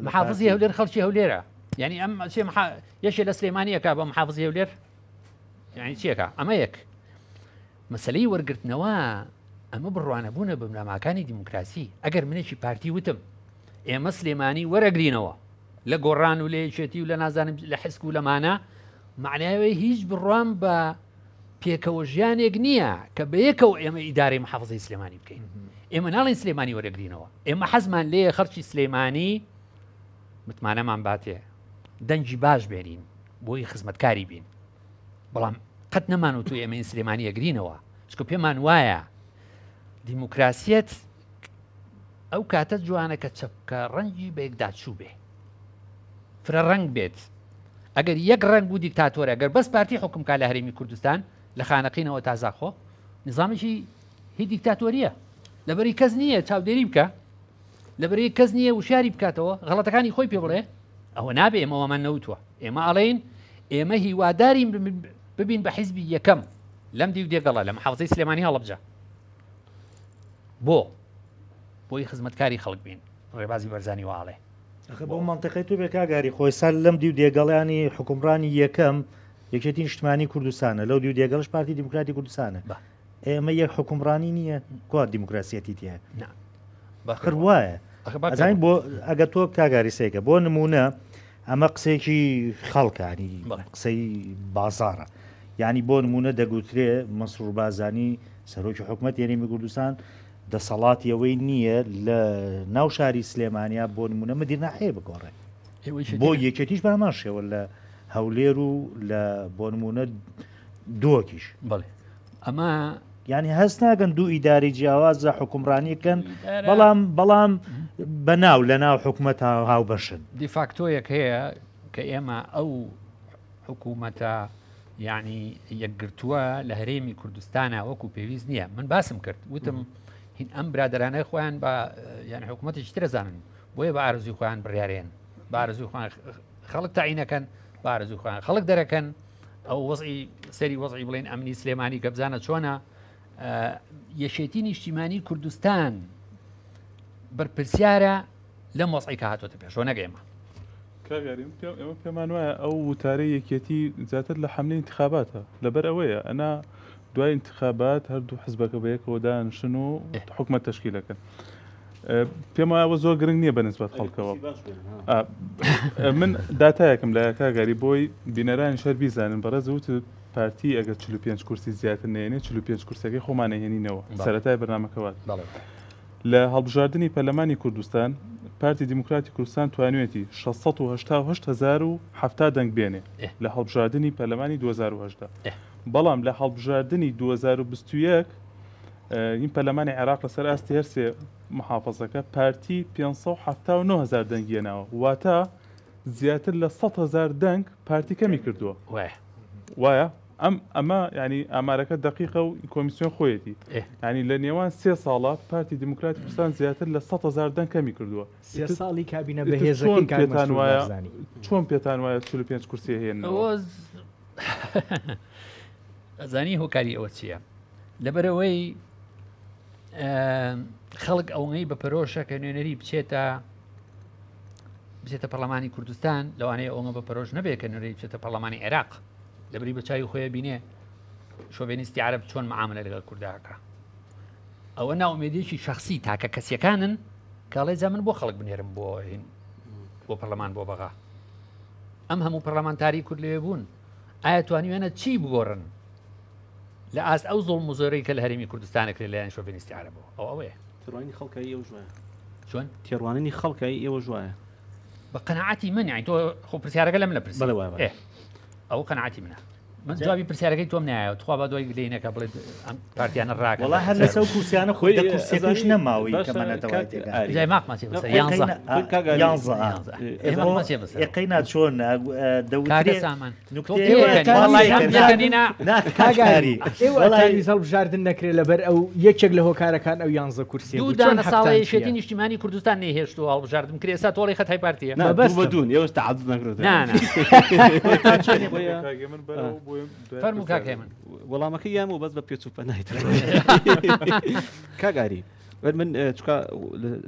محافظی هەولێر خەڵکی هەولێرە یعنی ئەم یەشێ لە سلێمانیەکە بە محافظی هەولێر یعنی چیەکە ئەمە یەک مەسلەی وەرگرتنەوە ئەمە بڕوانەبوونە بەملاماکانی دیموکراسی ئەگەر منێکی پارتی وتم ئێمە سلێمانی وەرەگرینەوە لە گۆڕان و لە یەکێتی و لە نازانم لە حسک و لەمانە معناوی هیچ بڕوان بە پێکەوە ژیانێک نییە کە بە یەکەوە ئێمە ئیدارەی محافظەی سلێمانی بکەین ئێمە ناڵێن سلێمانی وەرەگرینەوە ئێمە حەزمان لێ خەڵکی سلێمانی متمانەمان باتێ دەنجی باش بێنین بۆی خزمەتکاری بین بەڵام قەت نەمان و تو ئێمە سلێمانی ئەگرینەوە چکە پێمان وایە دیموکراسیەت ئەو کاتە جوانە کە چەپکە ڕەنگی بە یەکداچوو بێ فرە ڕەنگ بێت ئەگەر یەک ڕەنگ بوو دیکتاتۆرە ئەگەر بەس پارتی حکومکە لە هەرێمی کوردستان لە خانەقینەوە تازاخۆ نظامێکی هی دیکتاتۆریە لەبەری کەس نییە چاودێری بکە لەبەری کەس نییە وشاری بکاتەوە غەڵەتەکانی خۆی پێ بڵێ ئەوە نابێ ئێمەوەمان نەوتووە ئێمە ئەڵێن ئێمە هیوادارین ببین بە حیزبی یەکەم لەم دی و دێگەڵە لە محافزەی سلێمانی هەڵەبجە بۆی خزمەتکاری خەڵک بین ڕێبازی بەرزانی واڵێ بۆ منطقەی تو بێکاگاری خۆی سال لەم دی و دێگەڵیانی حکومڕانی یەکەم یەکێتی نیشتمانی کوردستانە لەو دی و دێگەڵش پارتی دیموکراتی کوردستانە ئێمە یەک حکومڕانی نییە کوا دیموکراسیەتی تیە بەخر وایە ئەزانین بۆ ئەگە تۆ کاگاری سێکە بۆ نمونە ئەمە قسێکی خەڵکانی قسەی بازارە یعنی بۆ نمونە دەگوترێ مەسرور بازانی سەرۆکی حکومەت یاریمی کوردستان دەسەڵاتی ئەوەی نییە لە ناو شاری سلێمانیا بۆ نمونە مدیر ناحەیە بگۆڕێ بۆ یەکێتیش بامان شێوە لە هەولێر و لە بۆ نمونە دۆکیش بڵێ ئەمە یعنی هەست ناگەن دوو ئیداری جیاوازە حکومڕانیکەن بەڵام بەناو لە ناو حکومەت هاو بەشن دیفاکتۆیەک هەیە کە ئێمە ئەو حکوومەتە یعنی یەکگرتووە لە هەرێمی کوردستانە وەکو پێویست نییە من باسم کرد وتم هین ئەم برادرانەی خۆیان بە یعنی حکوومەتێکی ترەزانن بۆیە بە ئارزوی خۆیان بڕیارێن بە ئارزوی خۆیان خەڵک تاعینەکەن بە ئارزوی خۆیان خەڵک دەرەکەن ئەو وەزعی سەری وەزعی بڵێن ئەمنی سلێمانی کە بزانە چۆنە یەشێتی نیشتیمانی کوردستان بەرپرسیارە لەم وەزعی کە هاتوۆتە پێشۆ نەگەیمە ئێمە پێمان وایە ئەو وتارەی یەکێتی زیاتر لە حملەی انتخاباتە لەبەر ئەوەیە ئەنا دوای انتخابات هەردوو حزبەکە بە یەکەوە دانشن و حکومەت تەشکیلەکەن پێم وایە زۆر گرنگ نییە بە نسبەت خەڵکەوە من داتایەکم لە کاگاری بۆی بینەرانی شەر بیزانن بەڕێز وت پارتی ئەگەر 45 کورسی زیاتر نێنێ 45 کورسەکەی خۆمانەهێنینەوە سەرەتای بەرنامەکەوات لە هەڵبژاردننی پەرلەمانی کوردستان پارتی دیموکراتی کوردستان توانوێتی 680,070 دەنگ بێنێ لە هەڵبژاردننی پەرلەمانی 2010 بەڵام لە هەڵبژاردننی 2021 این پەرلەمانی عێراق لەسەر ئاستی هەرسێ محافەزەکە پارتی 579,000 دەنگێناوە واتە زیاتر لە 100,000 دەنگ پارتی کەمی کردووە وایە ئەمە ینی ئامارەکە دقیقە و کۆمیسیۆن خۆیەتی ینی لە نێوان 3 ساڵات پارتی دیموکراتی کوردستان زیاتر لە 100,000 دەنگ کەمی کردووە 3 ساڵی کابینە بەهێزەکەی پێتان وایە چۆن پێتان وایە 45 کورسی هێنەوە ئەزانی هۆکاری ئەوە چییە لەبەرەوەی خەڵک ئەوەی بە پەرۆشە کە نوێنەری بچێتە پەرلەمانی کوردستان لەوانەیە ئەومە بە پەرۆش نەبێت کە نوێنەری بچێتە پەرلەمانی عێراق لەبری بە چاوی خۆیە بینێ شۆڤێنیستی عەرەب چۆن معاملە لەگەڵ کورداکە ئەوە ناومێدیەکی شەخسی تاکە کەسیەکانن کاڵێ جا من بۆ خەڵک بنێرم بۆ پەرلەمان بۆ بەغا ئەم هەموو پەرلەمانتاری کورد لێ بوون ئایا توانیوێنە چی بگۆڕن لە ئاست ئەو زۆڵ مزۆرەی کە لە هەرێمی کوردستانە کرێ لەلایەن شۆڤێنیستی عەرەبەوە ئەوەیە تێڕوانی خەڵکایی ئێوە ژوایە چۆن تێڕوانینی خەڵکایی ئێوە ژوایە بە قەنەعەتی من یعنی تۆ خۆ پرسیارەکە لەم لە پرسی ئەو قەنەعەتی منە من جوابی پرسیارەکەی تۆم نایە توخوا بە دوای گلەینەکە بڵێت ئەم پارتیانە ڕاکە وڵا هەر لەسەر کورسیانە خۆی کورسێکش نەماوی جای ماقماچێ بەسەر یەقەینا چۆن سامان ئێوە هەڵبژاردن نەکرێت لەبەر ئەو یەکێک لە هۆکارەکان ئەو 11 کورسی دوودان لە ساڵی شێتی نیشتیمانی کوردستان نێهێشتووە هەڵبژاردن کرێ ئێستا تۆڵی خەتای پارتیە بەدون ئێوە تعدد نەکرێت فەرموو کاکێ من وەڵامەکە یام و بەس بە پێچ و پەنای کاگاری من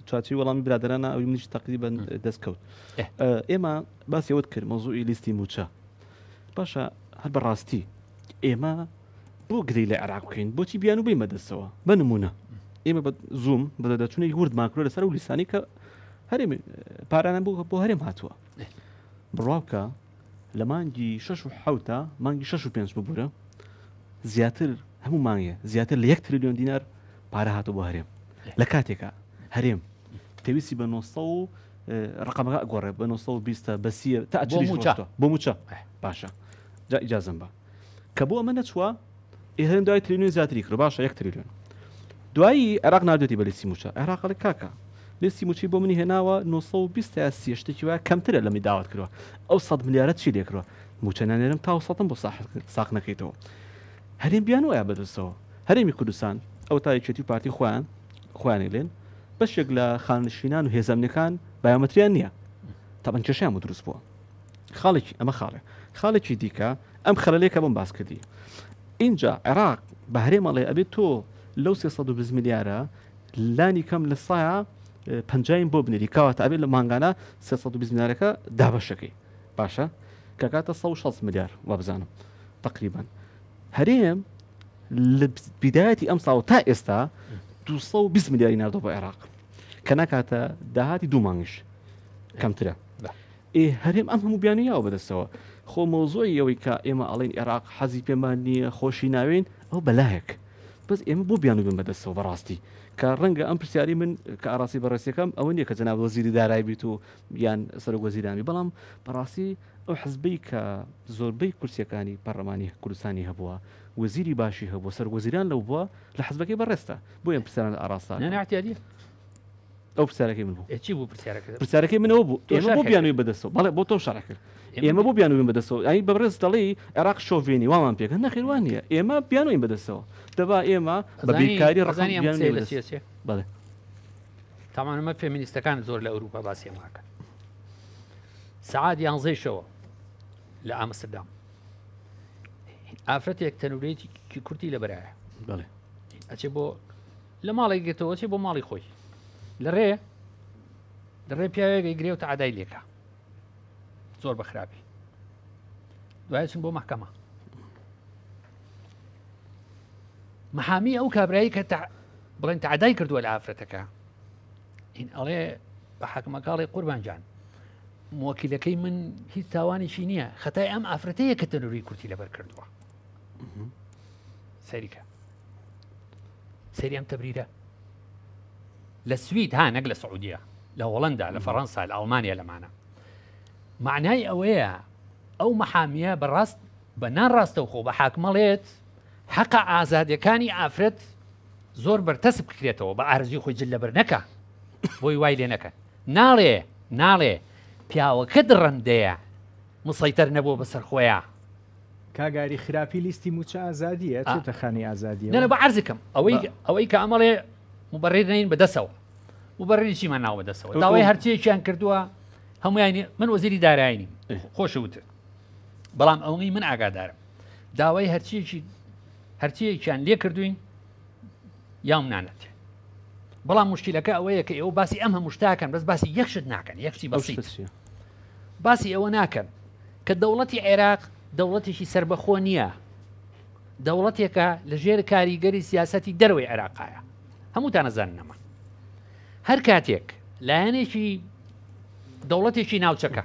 چاچی وەڵامی برادرانە ئەوی منیش تقریبەن دەستکەوت ئێمە باسیەوەت کرد مۆزوعی لیستی موچە باشە هەر بەڕاستی ئێمە بۆ گرەی لە عێراق بکەین بۆچی بیان و بێمە دەستەوە بە نمونە ئێمە بە زووم بەدەچوونی ورد ماکرۆ لەسەر و لیسانی کە هەرێم پارانە بۆ هەرێم هاتووە بڕاوکە لە مانگی 6 و 7 مانگی 6 و 5 ببوورە زیاتر هەموو مانگە زیاتر لە 1 تریلیۆن دینار پارە هاتو بۆ هەرێم لە کاتێکە هەرێم پێویستی بە 900 ڕقەمەکە گۆڕێ بە 920 بەسیە تا بۆ موچە باشە جا ئیجازەم بە کە بۆ ئەمە نەچووە هەرێم دوای تریلیۆن زیاتری کرد باشە 1 تریلیۆن دوایی عێراق نردێتی بە لیستی موچە عێراقڵی کاکە لیستی موچی بۆ منی هێناوە 920 یا 30 شتێکی وایە کەمترە لەمی داوات کردووە ئەو 100 ملیارەت چی لێکردوە موچە نانێرم تا 100 بۆ ساق نەکەیتەوە هەرێم بیان وایە بەدەستەوە هەرێمی کوردستان ئەو تا یەکێتی پارتی خۆیان لێن بەشێک لە خانشینان و هێزەمنەکان بایۆمەتریان نییە تاپەنکێشیان و دروست بووە خاڵێکی ئەمە خاڵێ خاڵێکی دیکە ئەم خەلەلێکە بم باس کردی اینجا عێراق بە هەرێمەڵێ ئەبێت تۆ لەو 320 میلیارە لانی کەم لە سایە پنجایم بۆ بنێری کاواتە ئەبێت لە مانگانە 320 میلیارەکە دابەشەکەی باشە کە کاتە 160 میلیار وا بزانم تقریبا هەرێم لە بدایەتی ئەم ساڵ تا ئێستا 220 میلیاری ناردۆ بۆ عێراق کە ناکاتە داهاتی دوو مانگش کەمترە هەرێم ئەم هەموو بیانیاوە بەدەستەوە خۆ مۆزۆی ئەوەی کە ئێمە ئەڵێن عێراق حەزی پێمان نییە خۆشی ناوێن ئەو بەلایەک بەس ئێمە بۆ بیان بن بەدەستەوە بەڕاستی کە ڕەنگە ئەم پرسیاری من کە ئاراسی بەڕاستیەکەم ئەوە نییە کە جەناب وەزیری دارایی بیت و یان سەرۆک وەزیرانی بەڵام بەڕاستی ئەو حزبەی کە زۆربەی کورسیەکانی پەرلەمانی کوردستانی هەبووە وەزیری باشی هەبووە سەر وەزیران لەو بووە لە حزبەکەی بەڕێستە بۆ ئەم پرسیاران ئاراستان نەناحتیادی ئەو پرسیارەکەی من بوو چی بوو پرسیارەکەی منەوە بوو ئێمە بۆ بیانووی بەدەستەوە بەڵێ بۆ تۆ شەڕە کرد ئێمە بۆ بیانووی بەدەستەوە ئەی بەڕێز دەڵێ عێراق شۆڤێنی وامان پێکە نەخێوان نیە ئێمە بیانووین بەدەستەوە دەبا ئێمە بە بیرکاری ڕزانی بەڵێ تامانەمە فێمینیستەکان زۆر لە ئەوروپا باسی ماکە سعاد 11 شەوە لە ئامستردام ئافرەتێک تەنورێتی کورتی لە بەرایە بەڵێ ئەچێ بۆ لە ماڵی گێتەوە چێ بۆ ماڵی خۆی لەڕێ پیاوێکی گرێ و تەعادای لێکە زۆر بەخراپی دوای چن بۆ مەحکەمە محامی ئەو کابرایی کە بڵێن تەعادای کردووە لە ئافرەتەکە این ئەڵێ بە حاکمەکاڵی قوربانجان موەکیلەکەی من هیچ تاوانێکی نییە خەتای ئەم ئافرەتەیە کە تەنووری کورتی لەبەر کردووە سەریکە سەری ئەم تەبریرە لە سوید ها نەک لە سعودیە لە هۆڵەندا لە فەڕەنسا لە ئەڵمانیا لەمانە معنای ئەوەیە ئەو مەحامیە بەڕاست بە نانڕاستە خۆ بە حاکمەڵێت حەقە ئازادیەکانی ئافرەت زۆر بەرتەسب بکرێتەوە بە ئارزوی خۆی جل لەبەر نەکە بۆی وای لێ نەکە ناڵێ پیاوەکەت ڕەندەیە مسەیتەر نەبووە بەسەر خۆیە کاگاری خراپی لیستی موچە ئازادیە چێتە خانی ئازادیە نە بە عەرزکەم ئەوەی کە ئەمەڵێ مبەڕێر نین بەدەسەوە مبەڕێری چیمان ناو بەدەسەوە داوای هەرچیەکیان کردووە هەمویانی من وەزیری داراییم خۆشەوتر بەڵام ئەوەی من ئاگادارم داوای هەرچیەکیان لێ کردوین یام نانەتێ بەڵام مشکلەکە ئەوەیە کە ئێوە باسی ئەم هەموو شتاکەن بەس باسی یەکشت ناکەن یەکشتی بەسیط باسی ئەوە ناکەن کە دەوڵەتی عێراق دەوڵەتێکی سربەخۆ نییە دەوڵەتێکە لە ژێر کاریگەری سیاسەتی دەروی عێراقایە هەمووتان نەزاننەمە هەر کاتێک لایەنێکی دەوڵەتێکی ناوچەکە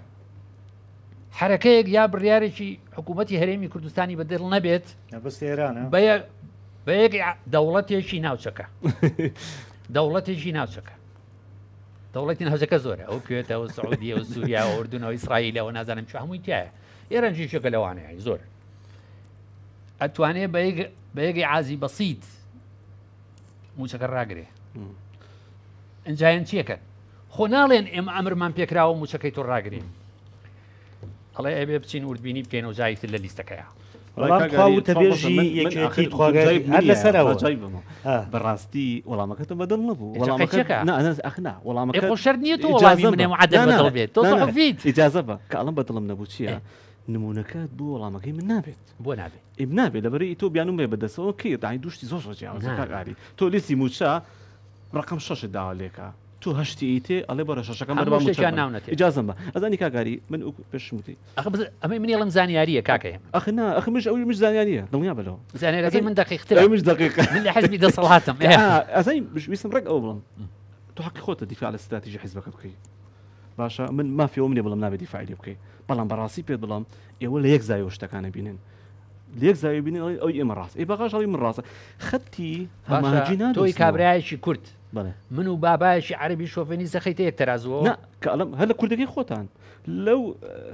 حرەکەیەک یا بڕیارێکی حکوومەتی هەرێمی کوردستانی بەدڵ نەبێت بە یەک دەوڵەتێکی ناوچەکە دەوڵەتێکی ناوچەکە دەوڵەتی ناوچەکە زۆرە ئەو کوێتەوە سعودیە و سووریا و ئوردونەوە ئیسرائیلەوە نازانم چ هەمووی تایە ئێرەنجی شەکە لەوانەیە زۆر ئەتوانێت بە یەکی عازی بەسیط موچەکە ڕاگرێ ئەنجایەن چیەکە خۆ ناڵێن ئێمە ئەمرمان پێکراوە موچەکەی تۆ ڕاگرین ئەڵێ ئەبێ بچین وردبینی بکەین و جایتر لە لیستەکەیە وتەبێژی یەکێتی تواگەی لەسەرەوە بەڕاستی وەڵامەکەتە بەدڵ نەبوو وەڵامەکە خۆ شەرت نییە تۆ وەڵامی منێ معدەل بەدڵ بێت تۆ سەحوفیت ئیجازە بە کە ئەڵەم بەدڵم نەبوو چییە نمونونەکەت بوو وەڵامەکەی من نابێت بۆ نابێت نابێت لەبەری تۆ بیانوم بێ بەدەستەوە کێ داین دوشتی زۆر جیاوازی تۆ لیستی موچە ڕقم 6 داوا لێکە تو هەشتی ئیتێ ئەڵێ بۆ شەشەکەم ئیجازم بە ئەزانی کاگاری من پێشموتی ئەمە منی ئەڵم زانیاریە کاکەیە ئەخمش ئەوی مش زانیاریە دڵنیا بەلەوە زانیارەکەی من دقیقتر مش دقیق من لە حزبی دەسەڵاتم ئەزای ویستم ڕێک ئەو بڵم تو حەقی خۆتە دیفاع لە استراتیژی حیزبەکە بکەی باشە من مافیەوە منێ بڵم نابێت دیفاعی لێ بکەی بەڵام بەڕاستی پێت بڵام ئێوە لە یەک زایەوە شتەکانە بینن لە یەک زاویە بینن ئەوی ئێمە ڕاست ئێ بەغاش ئەڵی من ڕاستە خەتی هەماهەنگی نادۆ تۆی کابرایەکی کورد من و بابایشی عربی شۆفێنی زەخەیتە یەک تەرازوە کەڵم هەر لە کوردەکەی خۆتان لەو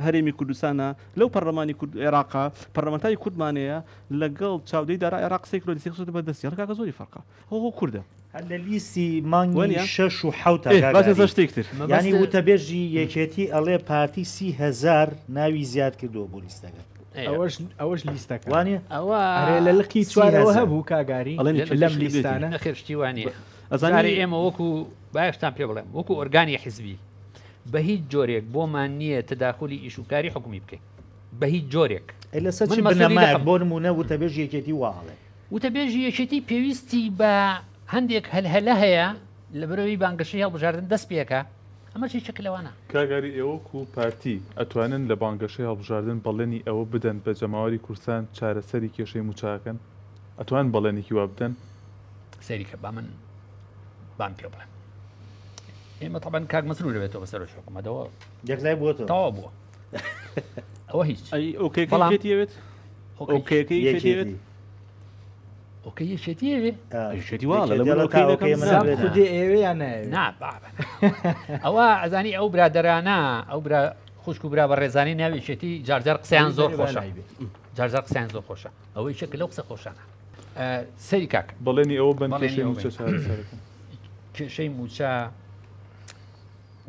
هەرێمی کوردستانە لەو پەرلەمانی عێراقا پەرلەمانتاری کوردمانەیە لەگەڵ چاودەی دارا عێراق سێکلۆ دیسێ بەدەستی هەر کاکە زۆری فەرقە هۆ کووردە لە لیستی مانگی 6 و 7 شتێکتر ینی وتەبێژی یەکێتی ئەڵێ پارتی 30,000 ناوی زیاد کردووە بۆ لیستەکە ئەوەش لیستەکە وانە ئەوە لە لقی چوارەوە هەبوو کاگاری لەم لیستانە نەخێشتی وانە ئەزاری ئێمە وەکو باشتان پێ بڵێم وەکو ئۆرگانی حیزبی بە هیچ جۆرێک بۆمان نییە تەداخلی ئیشوکاری حکومی بکەین بە هیچ جۆرێک لە سەرچی بنەمایە بۆ نمونە وتەبێژ یەکێتی واڵێ وتەبێژی یەکێتی پێویستی بە هەندێک هەلهەلە هەیە لە بەرەوەی بانگەشەی هەڵبژاردن دەست پێەکە ئەمە چی چەکلەوانە کاگاری ئێوە و پارتی ئەتوانن لە بانگەشەی هەڵبژاردن بەڵێنی ئەوە بدەن بە جەماوەری کورسان چارەسەری کێشەی موچاکەن ئەتوان بەڵێنێکی وا بدەن سەریکە با من بام پێ بڵێم ئێمە تەبەن کاک مەسرور دەبێتەوە بەسەر حکوومەتەوە یەکلای بووە تەواو بووە ئەوە هیچ ئۆکێکێتیەوێت ئۆکێکێتیەوێت ئۆکەی یەکێتیەوێ شێتی واڵە خودی ئێوێ یان نا ئەوە ئەزانی ئەو برادەرانە ئەو خوشک و برا بە ڕێزانی ناوێشێتی جارجار قسەیان زۆر خۆشە جارجار قسەیان زۆر خۆشە ئەوەی شەکە لەو قسە خۆشانە سەری کاک بەڵێنی ئەوە بن کێشەی موچە چارەسەرەکەن کێشەی موچە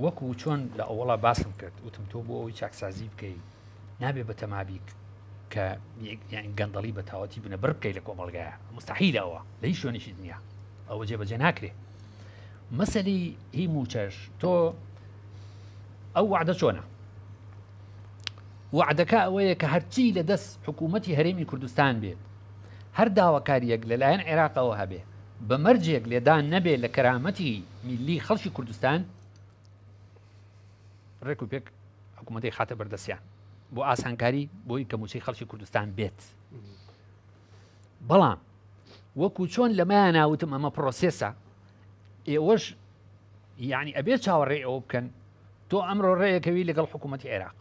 وەکو چۆن لە ئەوڵا باسم کرد وتم تۆ بۆ ئەوی چاکسازی بکەیت نابێ بە تەمابی کە یان گەندەڵی بە تاوەتی بنە بڕ بکەیت لە کۆمەڵگایە مستحیلەوە لە هیچ شوێنێکی دنیا ئەوە جێبەجێ ناکرێ مەسەلی هی موچەش تۆ ئەو وعدە چۆنە وعدەکە ئەوەیە کە هەرچی لە دەست حکوومەتی هەرێمی کوردستان بێت هەر داواکاریەک لەلایەن عێراقەوە هەبێ بە مەرجێک لێدان نەبێ لە کەرامەتی میلی خەڵکی کوردستان ڕێک و پێک حکوومەتی خاتە بەردەستیان بۆ ئاسانکاری بۆی کە موچەی خەڵکی کوردستان بێت بەڵام وەکو چۆن لەمایان ناوتم ئەمە پرۆسێسە ئێوەش یعنی ئەبێت چاوەڕێ ئەوە بکەن تۆ ئەمڕۆ ڕێیەکەوی لەگەڵ حکوومەتی عێراق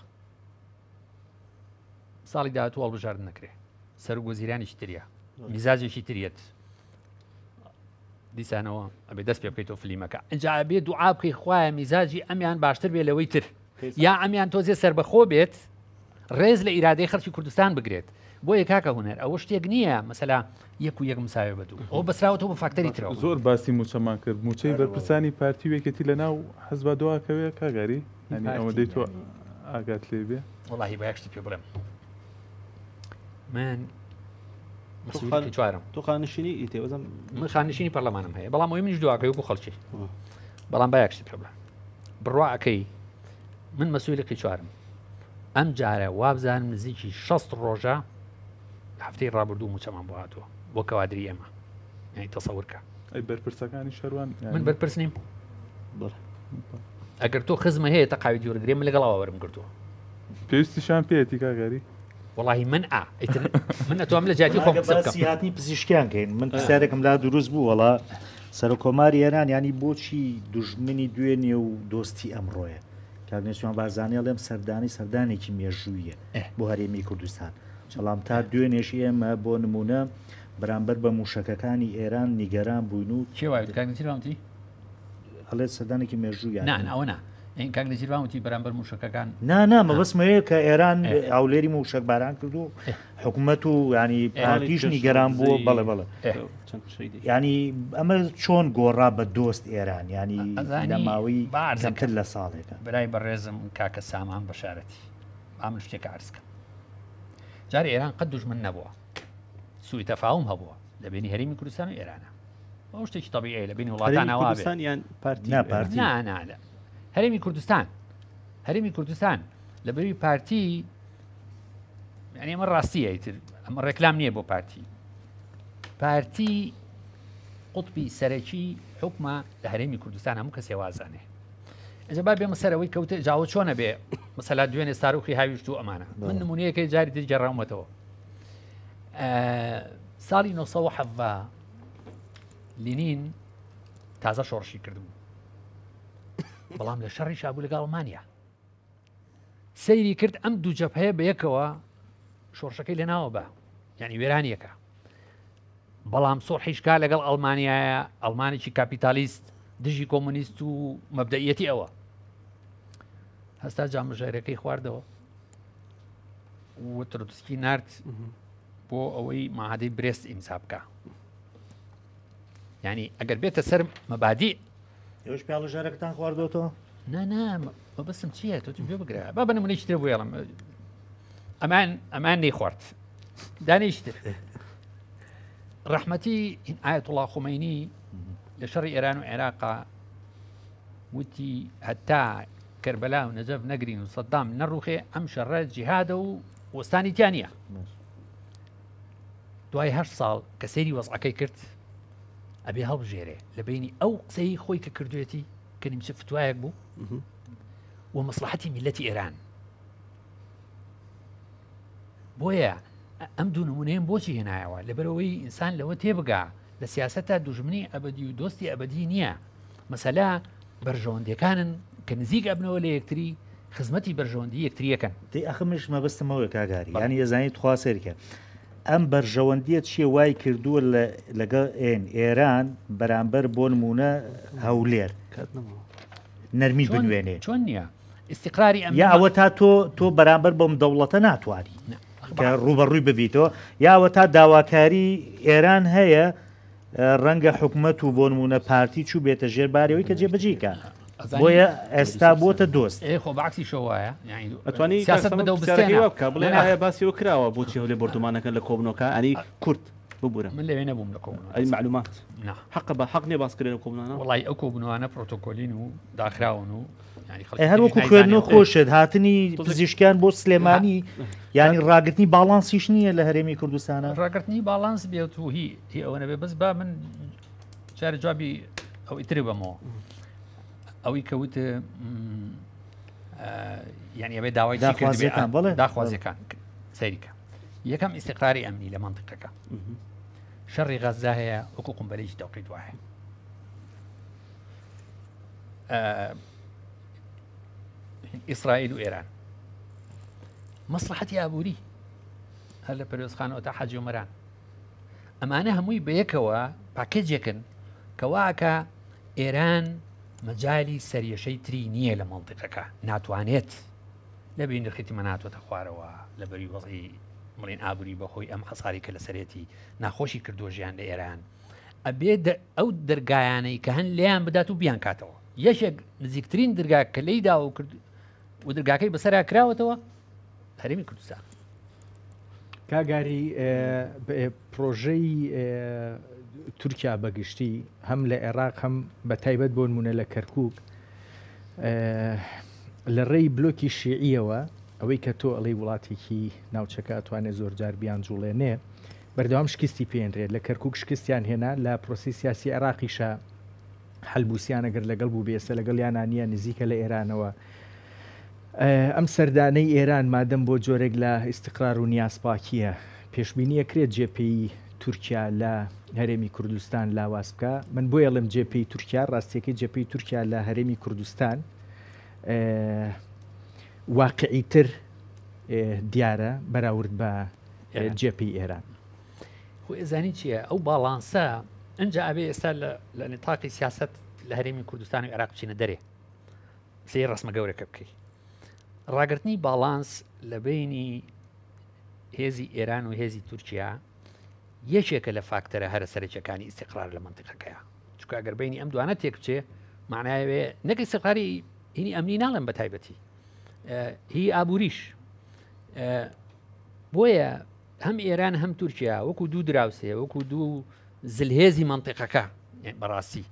ساڵی داهاتوو هەڵبژاردن نەکرێ سەر وەزیرانیشی تریە میزاجێکی تریەت دیسانەوە ئەبێ دەست پێ بکەیتەوە فلیمەکە ئەنجا ئەبێ دوعا بکەی خوایە میزاجی ئەمیان باشتر بێ لەوەی تر یا ئەمیان تۆزێ سربەخۆ بێت ڕێز لە ئیرادەی خەڵکی کوردستان بگرێت بۆ یەکاکە هوەر ئەوە شتێک نییە مەسەلا یەک و یەک مساوێ بە دوو ئەو بەسراوەتەوە بە فاکتەری ترەوە زۆر باسی موچەمان کرد موچەی بەرپرسانی پارتی وێکێتی لە ناو حەزب دواکەوێ کاگاری ینی ئەوە دەی تۆ ئاگات لێ بێ وەڵاهی بە یەکشتی پێ بڵێم من چوارم تۆ خانشینی ئیتێوەزم من خانشینی پەرلەمانم هەیە بەڵام ئەوی منیش دواکەی وەکو خەڵکی بەڵام با یەکشتی پێ بڵێم بڕواکەی من مەسئولێکی چوارم ئەم جارە وابزانم نزیکی 60 ڕۆژە هەفتەی ڕابردوو موچەمان بۆ هاتووە بۆ کەوادری ئێمە یعنی تەسەورکە ئەی بەرپرسەکانی شەروان من بەرپرس نیم ئەگەر تۆ خزمە هەیە تەقاوی دوورەگرێ من لەگەڵەوە وەرم کردووە پێویستیشان پێێتی کاگاری وڵی من من ئەتوانم لە جاتی خۆم هاتنی پزیشکیان کەین من پرسیارێکم لا دروست بوو وڵا سەر کۆماری ئێران ینی بۆچی دوژمنی دوێنێ و دۆستی ئەمڕۆیە کاگنێسیان بازانیا لێم سەردانێکی مێژوویە بۆ هەرێمی کوردستان چەڵام تا دوێنێشی ئێمە بۆ نمونە بەرامبەر بە موشەکەکانی ئێران نیگەران بووین و کێوایتی هەڵێت سەردانێکی مێژوویان ئەوە نا این کاک نەجیروانوتی بەرامبەر موشەکەکان نا مەبەستمەیە کە ئێران ئاولێری موشک باران کرد و حکوومەت و ینی پارتیش نیگەران بووە بەڵێ ینی ئەمە چۆن گۆڕا بە دۆست ئێران ینی لە ماوەی کەمتر لە ساڵێکە برای بەڕێزم کاکە سامان بەشارەتی ئامن شتێکە عرزکە جاری ئێران قەت دوژمن نەبووە سوی تەفاهم هەبووە لە بینی هەرێمی کوردستان و ئێرانە ئەو شتێکی طبیعیە لە بینی وڵاتانەوە پارتی نانە هەرێمی کوردستان لە بەروی پارتی یعنی ئەمە ڕاستیە ئیتر ئەمە ڕێکلام نییە بۆ پارتی قوتبی سەرەکی حکومە لە هەرێمی کوردستان هەموو کەسێ وازانێ ئەجا با بێمە سەرەوەی کەوتە جاوە چۆنە بێ مەسەلا دوێنێ ساروخی هاویشت و ئەمانە من نمونەیەکەی جاری تر جێڕاومەتەوە ساڵی 1970 لینین تازە شۆڕشی کردبوو بەڵام لە شەڕی شابوو لەگەڵ ئەڵمانیا سەیری کرد ئەم دوو جەبهەیە بە یەکەوە شۆڕشەکەی لێناوە بە یعنی وێرانیەکە بەڵام سۆڵحیشکا لەگەڵ ئەڵمانیایە ئەڵمانێکی کاپیتالیست دژی کۆمونیست و مەبدەئیەتی ئەوە هەستا جامژێرەکەی خواردەوە وترسکی نرد بۆ ئەوەی ماهادەی برێست ئیمزا بکە یعنی ئەگەر بێتە سەر مەبادی ئێوەش پیاڵەژارەکەتان خواردەوەتەوە؟ نا مەبەستم چییە تۆ پێ بگرە با بە نمونەیەکی تر بۆڵم ئەمان نەی خوارد دانیشتر ڕەحمەتی ئایەتوڵا خومەینی لە شەڕی ئێران و عێراقا وتی هەتا کەربەلا و نەجەف نەگرین و سەدام نەڕوخێ ئەم شەڕە جیهادە و وەستانی تیانە دوای 8 ساڵ کە سەیری وەزعەکەی کرد ئەبێ هەڵبژێرێ لە بینی ئەو قسەی خۆی کە کردوێتی کە نیمچە فتوایەک بوو و مەسلحەتی میلەتی ئێران بۆیە ئەم دوو نمونەیەم بۆچی هێنایەوە لەبەرەوەی ئینسان لەوە تێبگا لە سیاسەتە دوژمنی ئەبدی و دۆستی ئەبدی نییە مەسەلا بەرژەوەندەکانن کە نزیک ئەبنەوە لە یەکتری خزمەتی بەرژەوەندی یەکتریەکەن تی ئەخمش مەبەستمەوە کاگاری ینی ێزانی تخوا سێرکە ئەم بەرژەوەندیە چیە وای کردووە لەگەڵ ئێران بەرامبەر بۆ نمونە هەولێر نەرمی بنوێنێ چۆن نییە استقراری یا ئەوە تا تۆ بەرامبەر بەم دەوڵەتە ناتوانانی کە ڕوبەڕووی ببیتەوە یاوە تا داواکاری ئێران هەیە ڕەنگە حکوومەت و بۆ نمونە پارتی چوو بێتە ژێربارەوەی کە جێبەجێکە بۆیە ئێستا بۆتە دۆست خۆ باعکسی شەوایە ئەتوانی سیاست بکە بڵێ ئایا باسیەوە کراوە بۆچی هەولێر بۆرتمانەکە لە کۆبنەوەکە ئەنی کورد ببوورە من لەوێ نەبووم لە کۆبنەوە ئەی معلومات حق بە حق نیە باسکردن لە کۆبنەوە وڵی ئەو کۆبنەوەانە پرۆتۆکۆلین و داخراون و هەروەکو خوێندنەوە خۆشت هاتنی پزیشکیان بۆ سلێمانی ینی ڕاگررتنی باڵانسیش نییە لە هەرێمی کوردستانە ڕاگررتنی باڵانس بێت و هی ئەوە نەبێ بەس با من چارە جوابی ئەو ئیتر بەمەوە ئەوەی کەوت یعنی ئەبێ داوای داخوازیەکان سەریکە یەکەم ئیستیقراری ئەمنی لە منطقەکە شەڕی غەزا هەیە وەکو قومبەرێکی دەوقیت وایە ئیسرائیل و ئێران مەسلحەتی ئابووری هەر لە پەروێزخانەوە تا حەجی و مەران ئەمانە هەمووی بەیەکەوە پاکێجێکن کەواکە ئێران مەجای سەریەشەی تری نییە لە منطقەکە ناتوانێت لە بین نرخیتیمە ناتوەتە خوارەوە لە بەری وەزعی بڵێن ئابووری بەخۆی ئەم حەساری کە لە سەرێتی ناخۆشی کردووە ژیان لە ئێران ئەبێ ئەو دەرگایانەی کە هەن لیان بدات و بیان کاتەوە یەشێک نزیکترین دەرگا کە لەیدا و کرد و دەرگاکەی بەسەرا کراوەتەوە هەرێمی کوردستان کاگاری پرۆژەی تورکیا بەگشتی هەم لە عێراق هەم بە تایبەت بۆ نمونە لە کەرکووک لە ڕێی بلۆکی شیعیەوە ئەوەی کە تۆ ئەڵەی وڵاتێکی ناوچەکە ئەتوانێت زۆر جار بیان جوڵێنێ بەردەوام شکستی پێێنرێت لە کەرکووک شکستیان هێنا لە پرۆسی سیاسی عێراقیشە هەلبوسیانەگەر لەگەڵ بوو بێسە لەگەڵ یانانیە نزیکە لە ئێرانەوە ئەم سەردانەی ئێران مادەم بۆ جۆرێک لە ئیستقرار و نیازپاکیە پێشببینی ئەکرێت جێپی تورکیا لە هەرێمی کوردستان لاواز بکە من بۆ ئەڵم جێپی تورکیا ڕاستیەکەی جێپی تورکیا لە هەرێمی کوردستان واقعیتر دیارە بەراورد بە جێپی ئێران خۆ ئێزانی چییە ئەو باڵانسە ئەنج ئەبێ ئێستا لە نتاقی سیاست لە هەرێمی کوردستان و عێراق بچینە دەرێ سێ ڕسمە گەورەکە بکەی ڕاگررتنی باڵانس لە بینی هێزی ئێران و هێزی تورکیا یەکێکە لە فاکتەرە هەرە سەرچەکانی ئیستقرار لە منطقەکەیە چونکە ئەگەر بینی ئەم دوانە تێک بچێ معناوێ نەک ئیستقراری هینی ئەمنی ناڵێن بە تایبەتی هی ئابووریش بۆیە هەم ئێران هەم تورکیا وەکو دوو دراوسێ وەکو دوو زلهێزی منطقەکە بەڕاستی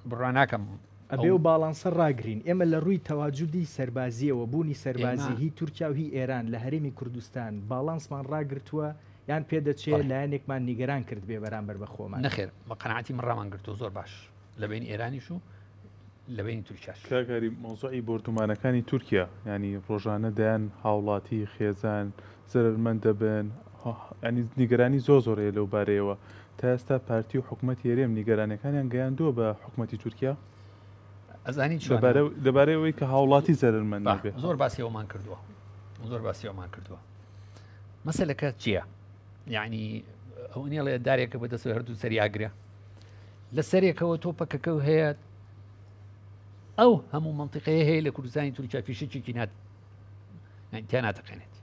بڕواناکەم ئەبێ و باڵانسە ڕاگرین ئێمە لە ڕووی تەواجودی سەربازیەوە بوونی سەربازی هی تورکیا و هی ئێران لە هەرێمی کوردستان باڵانسمان ڕاگرتووە یان پێدەچێت لایەنێکمان نیگەران کرد بێ بەرامبەر بە خۆمان نەخێر بە قەناعەتی من ڕامان گرتووە زۆر باش لە بین ئێرانیش و لە بینی تورکیاش کاگاری مۆزوعی بۆرتمانەکانی تورکیا ینی ڕۆژانە دەیان هاوڵاتی خێزان زەرمەند دەبن ینی نیگەرانی زۆرەیە لەو بارەیەوە تا ئێستا پارتی و حکوومەتی هێرێم نیگەرانەکانیان گەیاندووە بە حکوومەتی تورکیا ئەزانی دەبارەوەی کە هاوڵاتی زەرمەند بێ زۆر باسیەوەمان کردووە زۆر باسیەوەمان کردووە مەسەلەکە چییە؟ یعنی ئەو نیڵێ دارێکە بەدەست هەردوو سەریاگرێ لە سەرێکەوە تۆپەکەکە هەیە ئەو هەموو منطقەیە هەیە لە کوردستانی تورکیا فیشێکی تیا ناتەقێنێت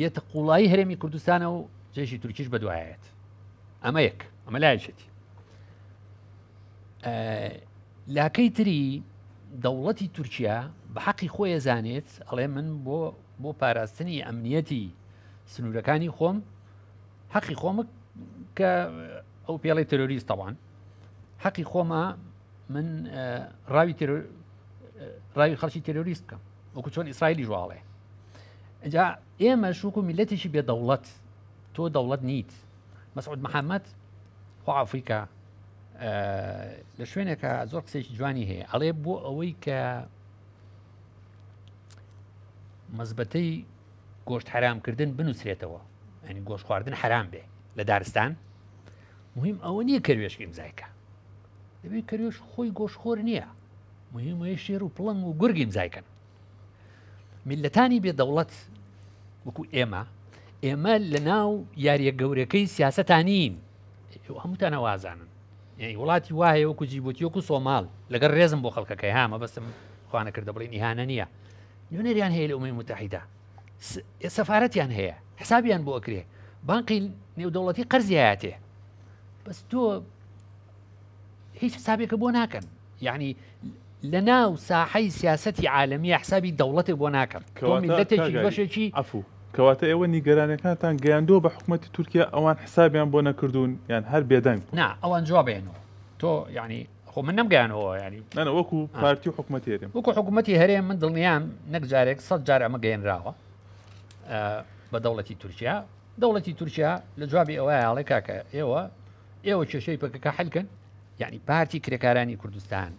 یەتە قوڵایی هەرێمی کوردستانە و جێشی تورکیش بەدوایەت ئەمە یەک ئەمە لایەشێتی لاکەی تری دەوڵەتی تورکیا بە حەقی خۆی زانێت ئەڵێ من بۆ پاراستنی ئەمنیەتی سنوورەکانی خۆم حەقی خۆمە کە ئەو پێڵی تەرۆریست تەوان حەقی خۆمە من ڕاوی خەڵکی تەرۆریست بکەم وەکو چۆن ئیسرائیلی ژواڵێ ئەجا ئێمە شوکو میلەتێکی بێدەوڵەت تۆ دەوڵەت نیت مەسعود محەممەد خوا ئەفریکا لە شوێنێکە زۆر قسێکی جوانی هەیە ئەڵێ بۆ ئەوەی کە مەزبەتەی گۆشت حرامکردن بنووسرێتەوە ئەنی گۆشت خواردن حرام بێ لە دارستان مهم ئەوە نییە کەروێشکی ئیمزایکە دەبێت کەروێش خۆی گۆشتخۆر نییە مهم وەیە شێر و پڵنگ و گورگی ئیمزایکەن میلەتانی بێدەوڵەت وەکو ئێمە لە ناو یاریە گەورەکەی سیاسەتانین هەمووتان ئەوازانن یعنی وڵاتی وایە وەکو جیبوتی وەکو سۆماڵ لەگەر ڕێزم بۆ خەڵکەکەی هامە بەستم خوانە کردە بڵین ئیهانە نییە نوێنەریان هەیە لە ئومەی متحیدە سەفارەتیان هەیە حسابیان بۆ ئەکرێ بانقی نێودەوڵەتی قەرزیایەتێ بەس تۆ هیچ حسابێکە بۆ ناکەن یعنی لە ناو ساحەی سیاسەتی عالەمی حسابی دەوڵەتێک بۆ ناکەم تۆ میلەتێکی بەشێکی عفو کەواتە ئێوە نیگەرانەکانتان گەیاندۆ بە حکوومەتی تورکیا ئەوان حسابیان بۆ نەکردوون یان هەر بێدەنگ نا ئەوان جوابێنەوە تۆ ینی خۆ من نەمگەیانەوە ینی وەکو پارتی و حکوومەتی هەرێم وەکو حکوومەتی هەرێم من دڵنیام نەک جارێک 100 جار ئەمە گەیەنراوە بە دەوڵەتی تورکیا دەوڵەتی تورکیا لە جوابی ئەوەیە ئاڵێ کاکە ئێوە کێشەی پەکەکە حەلکن یعنی پارتی کرێکارانی کوردستان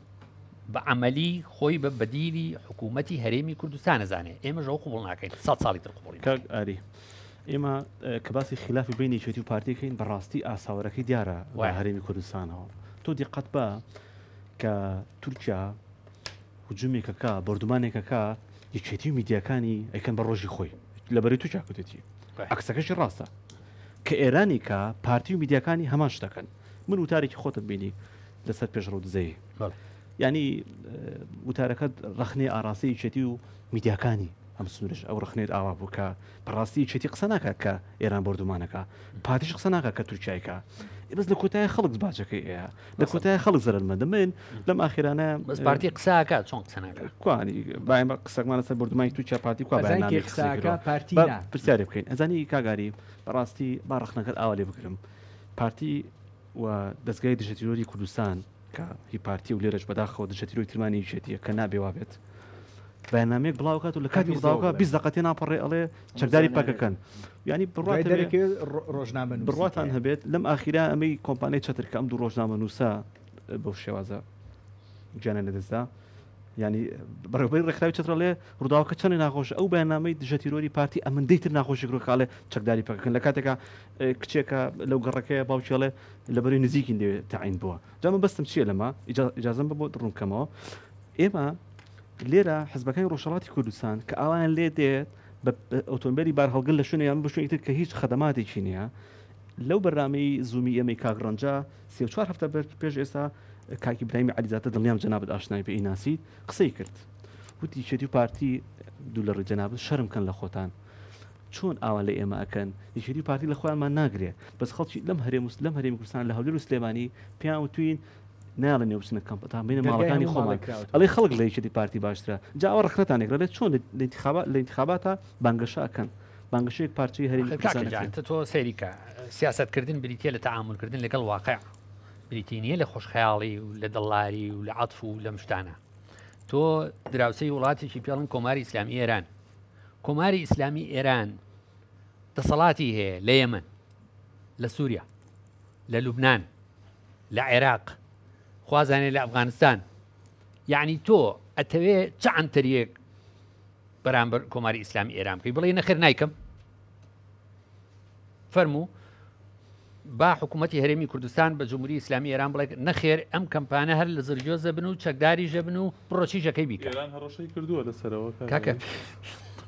بە عملی خۆی بە بەدیلی حکوومەتی هەرێمی کوردستان نەزانێ ئێمە ژەو قوبڵ ناکەین 100 ساڵی تر قوبڵی کاک ئاری ئێمە کە باسی خلافی بینی شێتی و پارتیکەین بەڕاستی ئاساوەرەکەی دیارە وای هەرێمی کوردستانەوە تۆ دیقەت بە کە تورکیا هجوومێکەکە بردومانێکەکە یەکێتی و میدیاکانی ئەیکەن بە ڕۆژی خۆی لەبەری تو چاکوتێتی عکسەکەشی ڕاستە کە ئێرانی کە پارتی و میدیاکانی هەمان شتەکەن من وتارێکی خۆتت بینی لەسەر پێشڕۆ دزەیە ینی وتارەکە ڕخنێ ئاراسی چێتی و میدیاکانی ئەم سنوورش ئەو ڕخنێت ئاوا بوو کە بەڕاستی چێتی قسە ناکات کە ئێران بردومانەکە پارتیش قسە ناکات کە تورکیایکە بەس لە کۆتای خەڵک باجەکەی ئەیە لە کۆتای خەڵک زەرمەدە من لەم ئاخیرانە بەس پارتی قساکات چۆن قسە ناکات کوانی بایم قسەکمان لەسەر بردومانی تورکیا پارتی کو پارتی پرسیاری بکەین ئەزانی کاگاری بەڕاستی با ڕخنەکەت ئاوا لێ بکرم پارتی و دەستگای دژەتیرۆری کوردستان کە هی پارتی و لێرەش بەداخەوە دژەتیرۆی ترمانی شێتیە کە نابێوا بێت بەیاننامەیەک بڵاوکات و لە کاتی بڵاوکە 20 دقەتێ ناپەڕێ ئەڵێ چەکداری پاکەکەن ینی بڕاتان هەبێت لەم ئاخیرا ئەمەی کۆمپانیای چەتر کە ئەم دوو ڕۆژنامە نووسا بەو شێوازە گیانە لەدەستدا ینی بەڕێوەبەری ڕێکخراوی چەترەڵێ ڕووداوەکە چەندی ناخۆش ئەو بەیاننامەی دژەتیرۆری پارتی ئەمەندەیتر ناخۆشی گرۆکاڵێ چەکداری پاکەکەن لە کاتێکە کچێکە لەو گەڕەکەیە باوکێڵێ لەبەری نزیکی دێ تەعین بووە جامە بەستم چییە لەمە ئیجازەم بە بۆ ڕوونکەمەوە ئێمە لێرە حزبەکانی ڕۆژهەڵاتی کوردستان کە ئاوان لێ دێت بە ئۆتۆمبیلی بار هەڵگل لە شوێنیان بشوێنیتر کە هیچ خەدەماتێکی نییە لەو بەرنامەی زوومی ئەمەی کاگڕەنجا 34 هەفتە پێش ئێستا کاکی برایمی علیزاتە دڵنیام جەنابەت ئاشنای بە ئیناسی قسەی کرد وتی شێتی و پارتی دوو لە ڕجەنابەت شەرم کەن لە خۆتان چۆن ئاوا لە ئێمە ئەکەن یەکێتی پارتی لە خۆیانمان ناگرێ بەس خەڵکی لەم هەرێمی کوردستان لە هەولێر و سلێمانی پێیان وتوین ناڵە نێوچنە کەمپەتان بینە ماڵەکانی خۆمان ئەڵێ خەڵک لە یەکێتی پارتی باشترە جاوە ڕخنەتانێک لە چۆن لە انتخاباتە بانگەشەکەن بانگەشەیەک پارچەی هەرێمی کوردستان تۆ سەیریکە سیاستکردن بریتە لە تەعاملکردن لەگەڵ واقع بریتی نییە لە خۆشخەیاڵی و لە دڵاری و لە عەتف و لەم شتانە تۆ دراوسەی وڵاتێکی پێڵن کۆماری ئیسلامی ئێران کۆماری ئیسلامی ئێران دەسەڵاتی هەیە لە یەمەن لە سووریا لە لوبنان لە عێراق خوازانێ لە ئەفغانستان یعنی تۆ ئەتەوێ چ عنتەریەک بەرامبەر کۆماری ئیسلامی ئێران بکەی بڵێ نەخێر نایکەم فەرموو با حکوومەتی هەرێمی کوردستان بە جمهوری ئیسلامی ئێران بڵێ نەخێر ئەم کەمپانە هەر لە زرجۆزە بن و چەکداری ژەبن و بڕۆچیژەکەی بیکە هەڕەشەی کردووە لەسەرەوە کاکە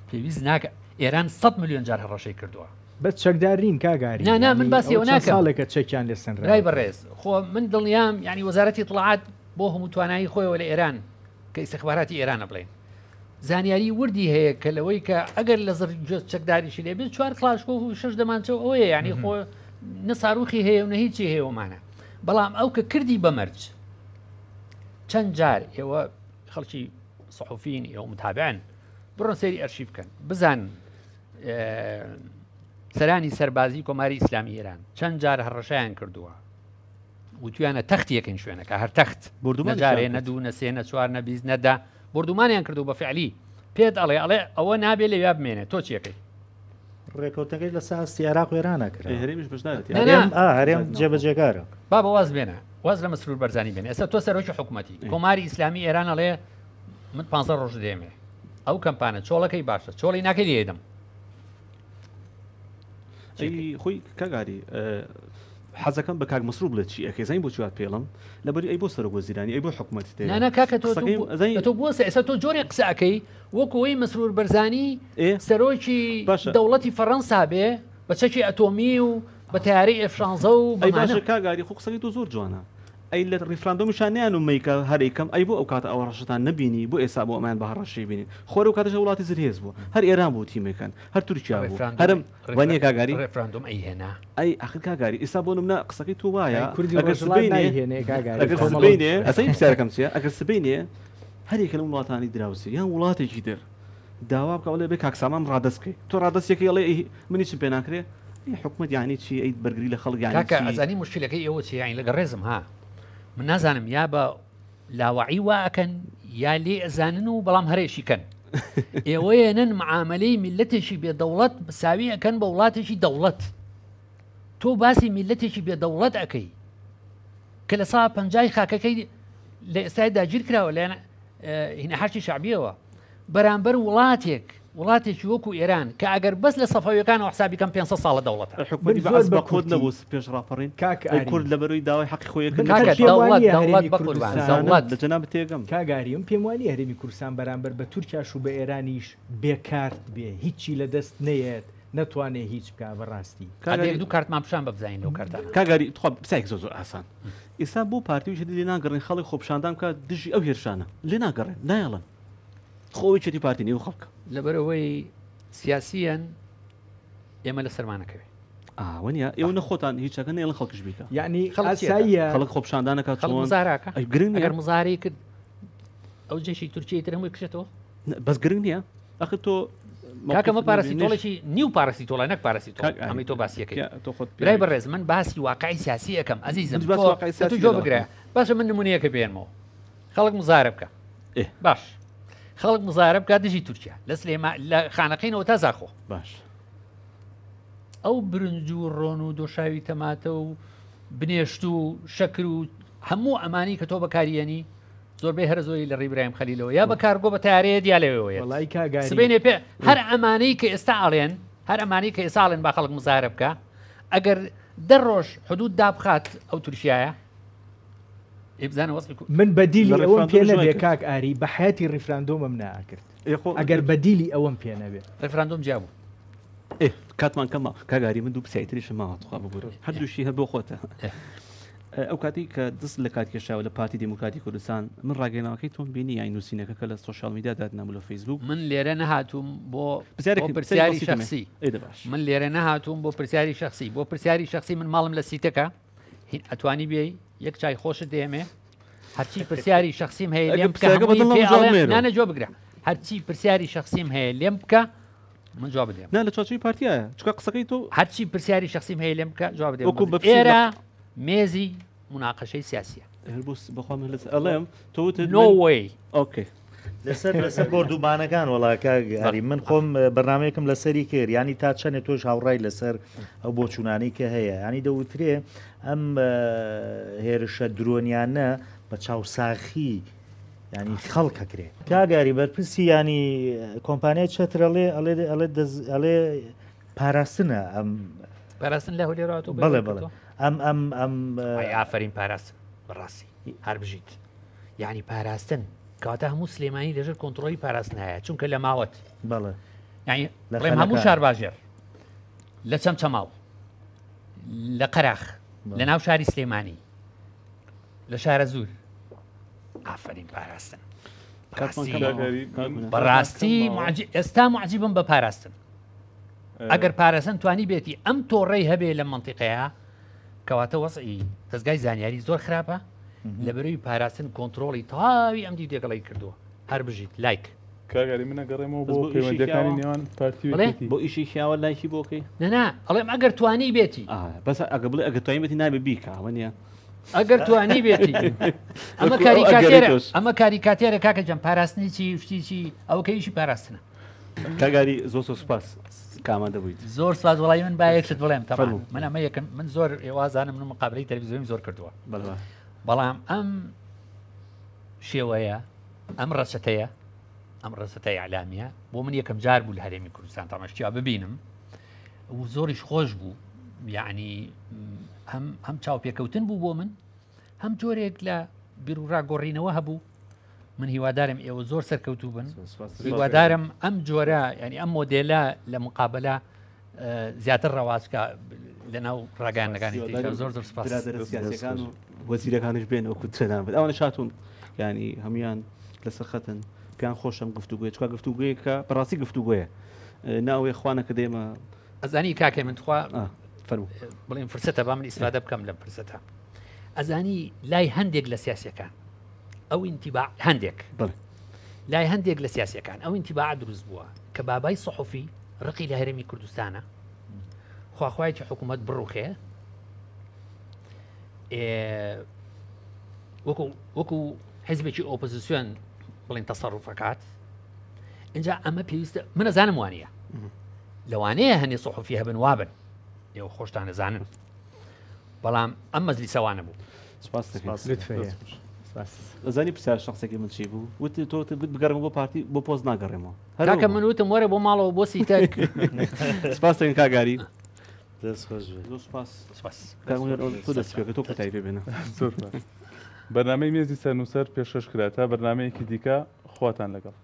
پێویست ناکە ئێران 100 میلیۆن جار هەڕەشەی کردووە بەس چەکدارین کاگاری نا من باسی ئەو ناکەم ساڵێکە چەکیان لەسەر ڕای بەڕێز خۆ من دڵنیام ینی وەزارەتی دڵعات بۆ هەموو توانایی خۆیەوە لە ئێران کە ئیستخباراتی ئێرانە بڵێن زانیاری وردی هەیە کە لەوەی کە ئەگەر لە زرجۆز چەکداریشی لێ بێت 4 کلاشکۆ و 6 دەمانچەوە ئەوەیە ینی خۆ نەساروخی هەیە و نە هیچی هەیەومانە بەڵام ئەو کە کردی بەمەرج چەند جار ئێوە خەڵکی سەحوفین ئێوە متابعن بڕۆن سەیری ئەرشیف بکەن بزان سەرانی سەربازی کۆماری ئیسلامی ئێران چەند جار هەڕەشەیان کردووە وتویانە تەختیەکەن شوێنەکە هەر تەخت نەجارێ نەدوو نەسێ نە چوار نە بیست نەدا بردومانیان کردو بە فعلی پێت ئەڵێ ئەوە نابێت لە یا بمێنێت تۆ چیەکەی ڕێکەوتەکەی لە ساستی عێراق و ئێرانە کرا هەرێمیش بەشدارێت هەرێم جێبەجێکارە با بە واز بێنە واز لە مەسرور بەرزانی بێنێ ئێستا تۆ سەرۆکی حکوومەتی کۆماری ئیسلامی ئێران ئەڵێ من 15 ڕۆژ دێمێ ئەو کەمپانە چۆڵەکەی باشە چۆڵی ناکەی لێدەم خۆی کاگاری حەزەکەم بە کاک مەسروور بڵێت چی ئەەکەی زین بۆ چوات پێڵم لەبەری ئەی بۆ سەرۆک وەزیرانی ئەی بۆ حکوومەتی تێ نانە کاکە تۆ بۆ ئێستا تۆ جۆری قسەکەی وەکوەوەی مەسرور بەرزانی سەرۆکی دەوڵەتی فەڕەنسا بێ بە چەکی ئەتۆمی و بە تیاری F-16 و ئەی باشە کاگاری خۆ قسەکەی تۆ زۆر جوانە ئەی لە ریفراندۆمیشانیان و میکە هەرێکم ئەی بۆ ئەو کاتە ئەوە ڕەشتان نبینی بۆ ئێستا بۆ ئەمان بە هەڕەشی بینین خۆرە و کاتەش وڵاتی زرهێز بوو هەر ئێران بوو تیمەکەن هەر تورکیا بوو هەرم وانە کاگاری ڕێفراندۆم ئەی هێنا ئەی ئاخر کاگاری ئێستا بۆ نمونە قسەکەی تو وایە ئەسەی پرسیارەکەم چیە ئەگەر سبینێ هەرێکە لە وڵاتانی دراوسی یان وڵاتێکی در داوا بکە ئەڵێ بێ کاکسامان ڕادەستکەی تۆ ڕادەستێکی ئەڵێ منی چم پێ ناکرێ حکومت یعنی چی ئەی بەرگری لە خەڵک یعنی کاکە ئەزانی مشکلەکەی ئێوە چی یعنی لەگە ڕێزم ها من نازانم یا بە لاوەعی واکەن یا لێ ئەزانن و بەڵام هەرێشی کەن ئێوەیەنن معاملەی میلەتێکی بێدەوڵەت ساوی ئەەکەن بە وڵاتێکی دەوڵەت تۆ باسی میلەتێکی بێدەوڵەت ئەەکەی کە لە سا پەنجای خاکەکەی لە ئێستای داگیر کراوە لە هینە حەشتی شعبیەوە بەرامبەر وڵاتێکی وەکو ئێران کە ئەگەر بەس لە سەفاویەکانەوە حسابی کەم 500 ساڵە دەوڵەتە حکومەتی بەعەز بە کۆد نەبوو پێش ڕاپەڕین کورد لەبەرەوەی داوای حەقی خۆیەکەن لە جەناب تێگەم کاگاریم پێم وانی هەرێمی کوردستان بەرامبەر بە تورکیاش و بە ئێرانیش بێکارت بێ هیچی لە دەست نەیەت نەتوانێت هیچ بکە بەڕاستی دوو کارتمان پیشان ببزین لەو کارتانە کاگاری پرسایەک زۆر ئاسان ئێستا بۆ پارتیویش لێ ناگەڕین خەڵک خۆپشاندان کە دژی ئەو هێرشانە لێ ناگەڕێن نایڵن خۆی چێتی پارتی نێو خەڵکە لەبەرەوەی سیاسیەن ئێمە لە سەرمانەکەوێ وەنیە ئێوە نەخۆتان هیچەکە نێڵن خەڵکش بیکە یعنی ئاساییە خەڵک خۆپشاندانەکە مزارەکە گرنگ مزاری کرد ئەو جێشی تورکیای تر هەمووی کشێتەوە بەس گرنگ نییە ئەخر تۆ کاکەمە پارەسیتۆڵێکی نیو پارەسیتۆڵە نەک پارەسیتۆڵ ئەمەی تۆ باسیەکەی برای بەڕێز من باسی واقعی سیاسی ئەەکەم ئەزیزم تو جۆ بگرە باشە من نمونەیەکە بێنمەوە خەڵک مزارە بکە باش خەڵک مزارە بکات دژی تورکیا لە خانەقینەوە تا زاخۆ باش ئەو برنج و ڕۆن و دۆشاوی تەماتە و بنێشت و شەکر و هەموو ئەمانی کە تۆ بەکاریێنی زۆربەی هەر زۆری لە ڕیبراهیم خەلیلەوە یا بە کارگۆ بە تارەیە دیا لەوەیە سبینێ پێ هەر ئەمانەی کە ئێستا ئاڵێن هەر ئەمانی کە ئێساڵێن با خەڵک مزارە بکە ئەگەر دە ڕۆژ حدود دابخات ئەو تورکیایە من بەدیلی ئەوم پێ نەبێ کاک ئاری بە حیاتی ڕیفراندۆمم ناکرد ئەگەر بەدیلی ئەوم پێ نەبێ ڕیفراندۆم جیابوو کاتمان کەمە کاگاری من دوو پرسیایتریش ماوەخوا ببوور هەردووشی هەر بۆ خۆتە ئەو کاتی کە دەست لە کات کێشاوە لە پارتی دموکراتی کوردستان من ڕاگەینەوەکەی تۆم بینی یان نووسینەکە کە لە سوشال میدیا دادنامە لە فیسبوک من لێرە نەهاتووم بۆ پرسیاری شخصی من لێرە نەهاتووم بۆ پرسیاری شخصی بۆ پرسیاری شخصی من ماڵم لە سیتەکە ئەتوانی بێ یەک چای خۆشت دێمێ هەرچی پرسیاری شخصیم هەیە لێم بکە نانە جۆ بگرە هەرچی پرسیاری شخصیم هەیە لێم بکە من جواب بدەم نا لە چاچوی پارتیایە چکە قسەکەی تۆ هەرچی پرسیاری شخصیم هەیە لێم بکە جواب بدەم ئێرە مێزی مناقەشەی سیاسیە بەخوام ئەڵێم تۆ نۆوەی ئۆکێ لەسەر گۆردوبانەکان وڵاکە هەری من خۆم بەرنمەیەکم لەسەری کرد ینی تا چەنێ تۆش هاوڕای لەسەر ئەو بۆچوونانی کە هەیە ینی دەوترێ ئەم هێرشە درۆنیانە بە چاوساخی ینی خەڵکەکرێ کاگاری بەرپرسی ینی کۆمپانیای چەترەڵێ ئەڵێ پاراستنە ئەم پاراستن لە هەولێراتۆ بڵێ بڵێ ئەم ئافرین پاراستن بەڕاستی هەر بژیت یعنی پاراستن کەواتە هەموو سلێمانی لەژێر کۆنتڕۆلی پاراستن هەیە چونکە لە ماوەت بەڵێ یعنی ڕێم هەموو شار باژێر لە چەمچەماڵ لە قەراخ لە ناو شاری سلێمانی لە شارە زور ئافرین پاراستن بەڕاستی ئێستا معجیبم بە پاراستن ئەگەر پاراستن توانی بێتی ئەم تۆڕەی هەبێ لە منتیقەیە کەواتە وەسعی دەستگای زانیاری زۆر خراپە لەبەرەوەی پاراستن کۆنتڕۆڵی تاوی ئەم دیدێگەڵی کردووە هەر بژیت لایک کاگاری منە گەڕێمەوە بۆ پەیوەندەکانی نێوان پارتی بۆ ئیشی خیاوە لایکی بۆکەی نەنا ئەڵێم ئەگەر توانی بێتی بەس ئەگە بڵێ ئەگە توانی بێتی نابێ بیکە ئەوە نیە ئەگەر توانی بێتی ئەمە کاریکاتێرە کاکە جەم پاراستنی چی شتیچی ئەوکەیشی پاراستنە کاگاری زۆر سوپاس کامان دەبوویت زۆر سواز وڵی من باەکشت بڵێم تا من ئەمە یەکەم من زۆر ئێوازانم من مقابلەی تەلەڤیزیۆنی زۆر کردووە بەڵام ئەم شێوەیە ئەم ڕەسەتەیە ئەعلامیە بۆ من یەکەم جار بوو لە هەرێمی کوردستان تامەشتیا ببینم و زۆریش خۆش بوو یعنی هەم چاوپێکەوتن بوو بۆ من هەم جۆرێک لە بیرروڕاگۆڕینەوە هەبوو من هیوادارم ئێوە زۆر سەرکەوتوو بن هیوادارم ئەم جۆرە ینی ئەم مۆدێلە لە مقابلە زیاتر ڕەوازکە لەناو ڕاگەیانەکانی زۆر زۆر سپاس سیاسەکان و وەزیرەکانش بێن وەکو چێنابێت ئەوانە شاتون ینی هەمویان لەسەر خەتن پیان خۆشم گفتوگوێ چکا گفتوگوێ کە بەڕاستی گفتوگوێە ناوێ خوانە کە دێمە ئەزانی کاکە من تخوا بڵێن فرسەتە با من ئیسفادە بکەم لەم فرسەتە ئەزانی لای هەندێک لە سیاسەکان ئەو ئینتیباع هەندێک لای هەندێک لە سیاسەکان ئەو ئینتیباع دروست بووە کە بابای سەحوفی ڕقی لە هەرێمی کوردستانە خواخوایکی حکوومەت بڕوخێ وەکو حزبێکی ئۆپۆزیسیۆن بڵێن تەسەڕوفەکات اینجا ئەمە پێویستە من ئەزانم وانە لەوانەیە هەنێ سەحوفی هەبن وابن ئێوە خۆشتان دەزانن بەڵام ئەم مەجلیسەوانە بوو زانی پرسیار شخصێکی من چی بوو وتی تۆ بگەڕم بۆ پارتی بۆ پۆز ناگەڕێمەوە کاکە من وتم وەرە بۆ ماڵەوە بۆ سیتەک سپاس کاگاری تۆ کۆتایی پێبێنە بەرنامەی مێزی سەرنووسەر پێشکەش کرا تا بەرنامەیەکی دیکە خواتان لەگەڵ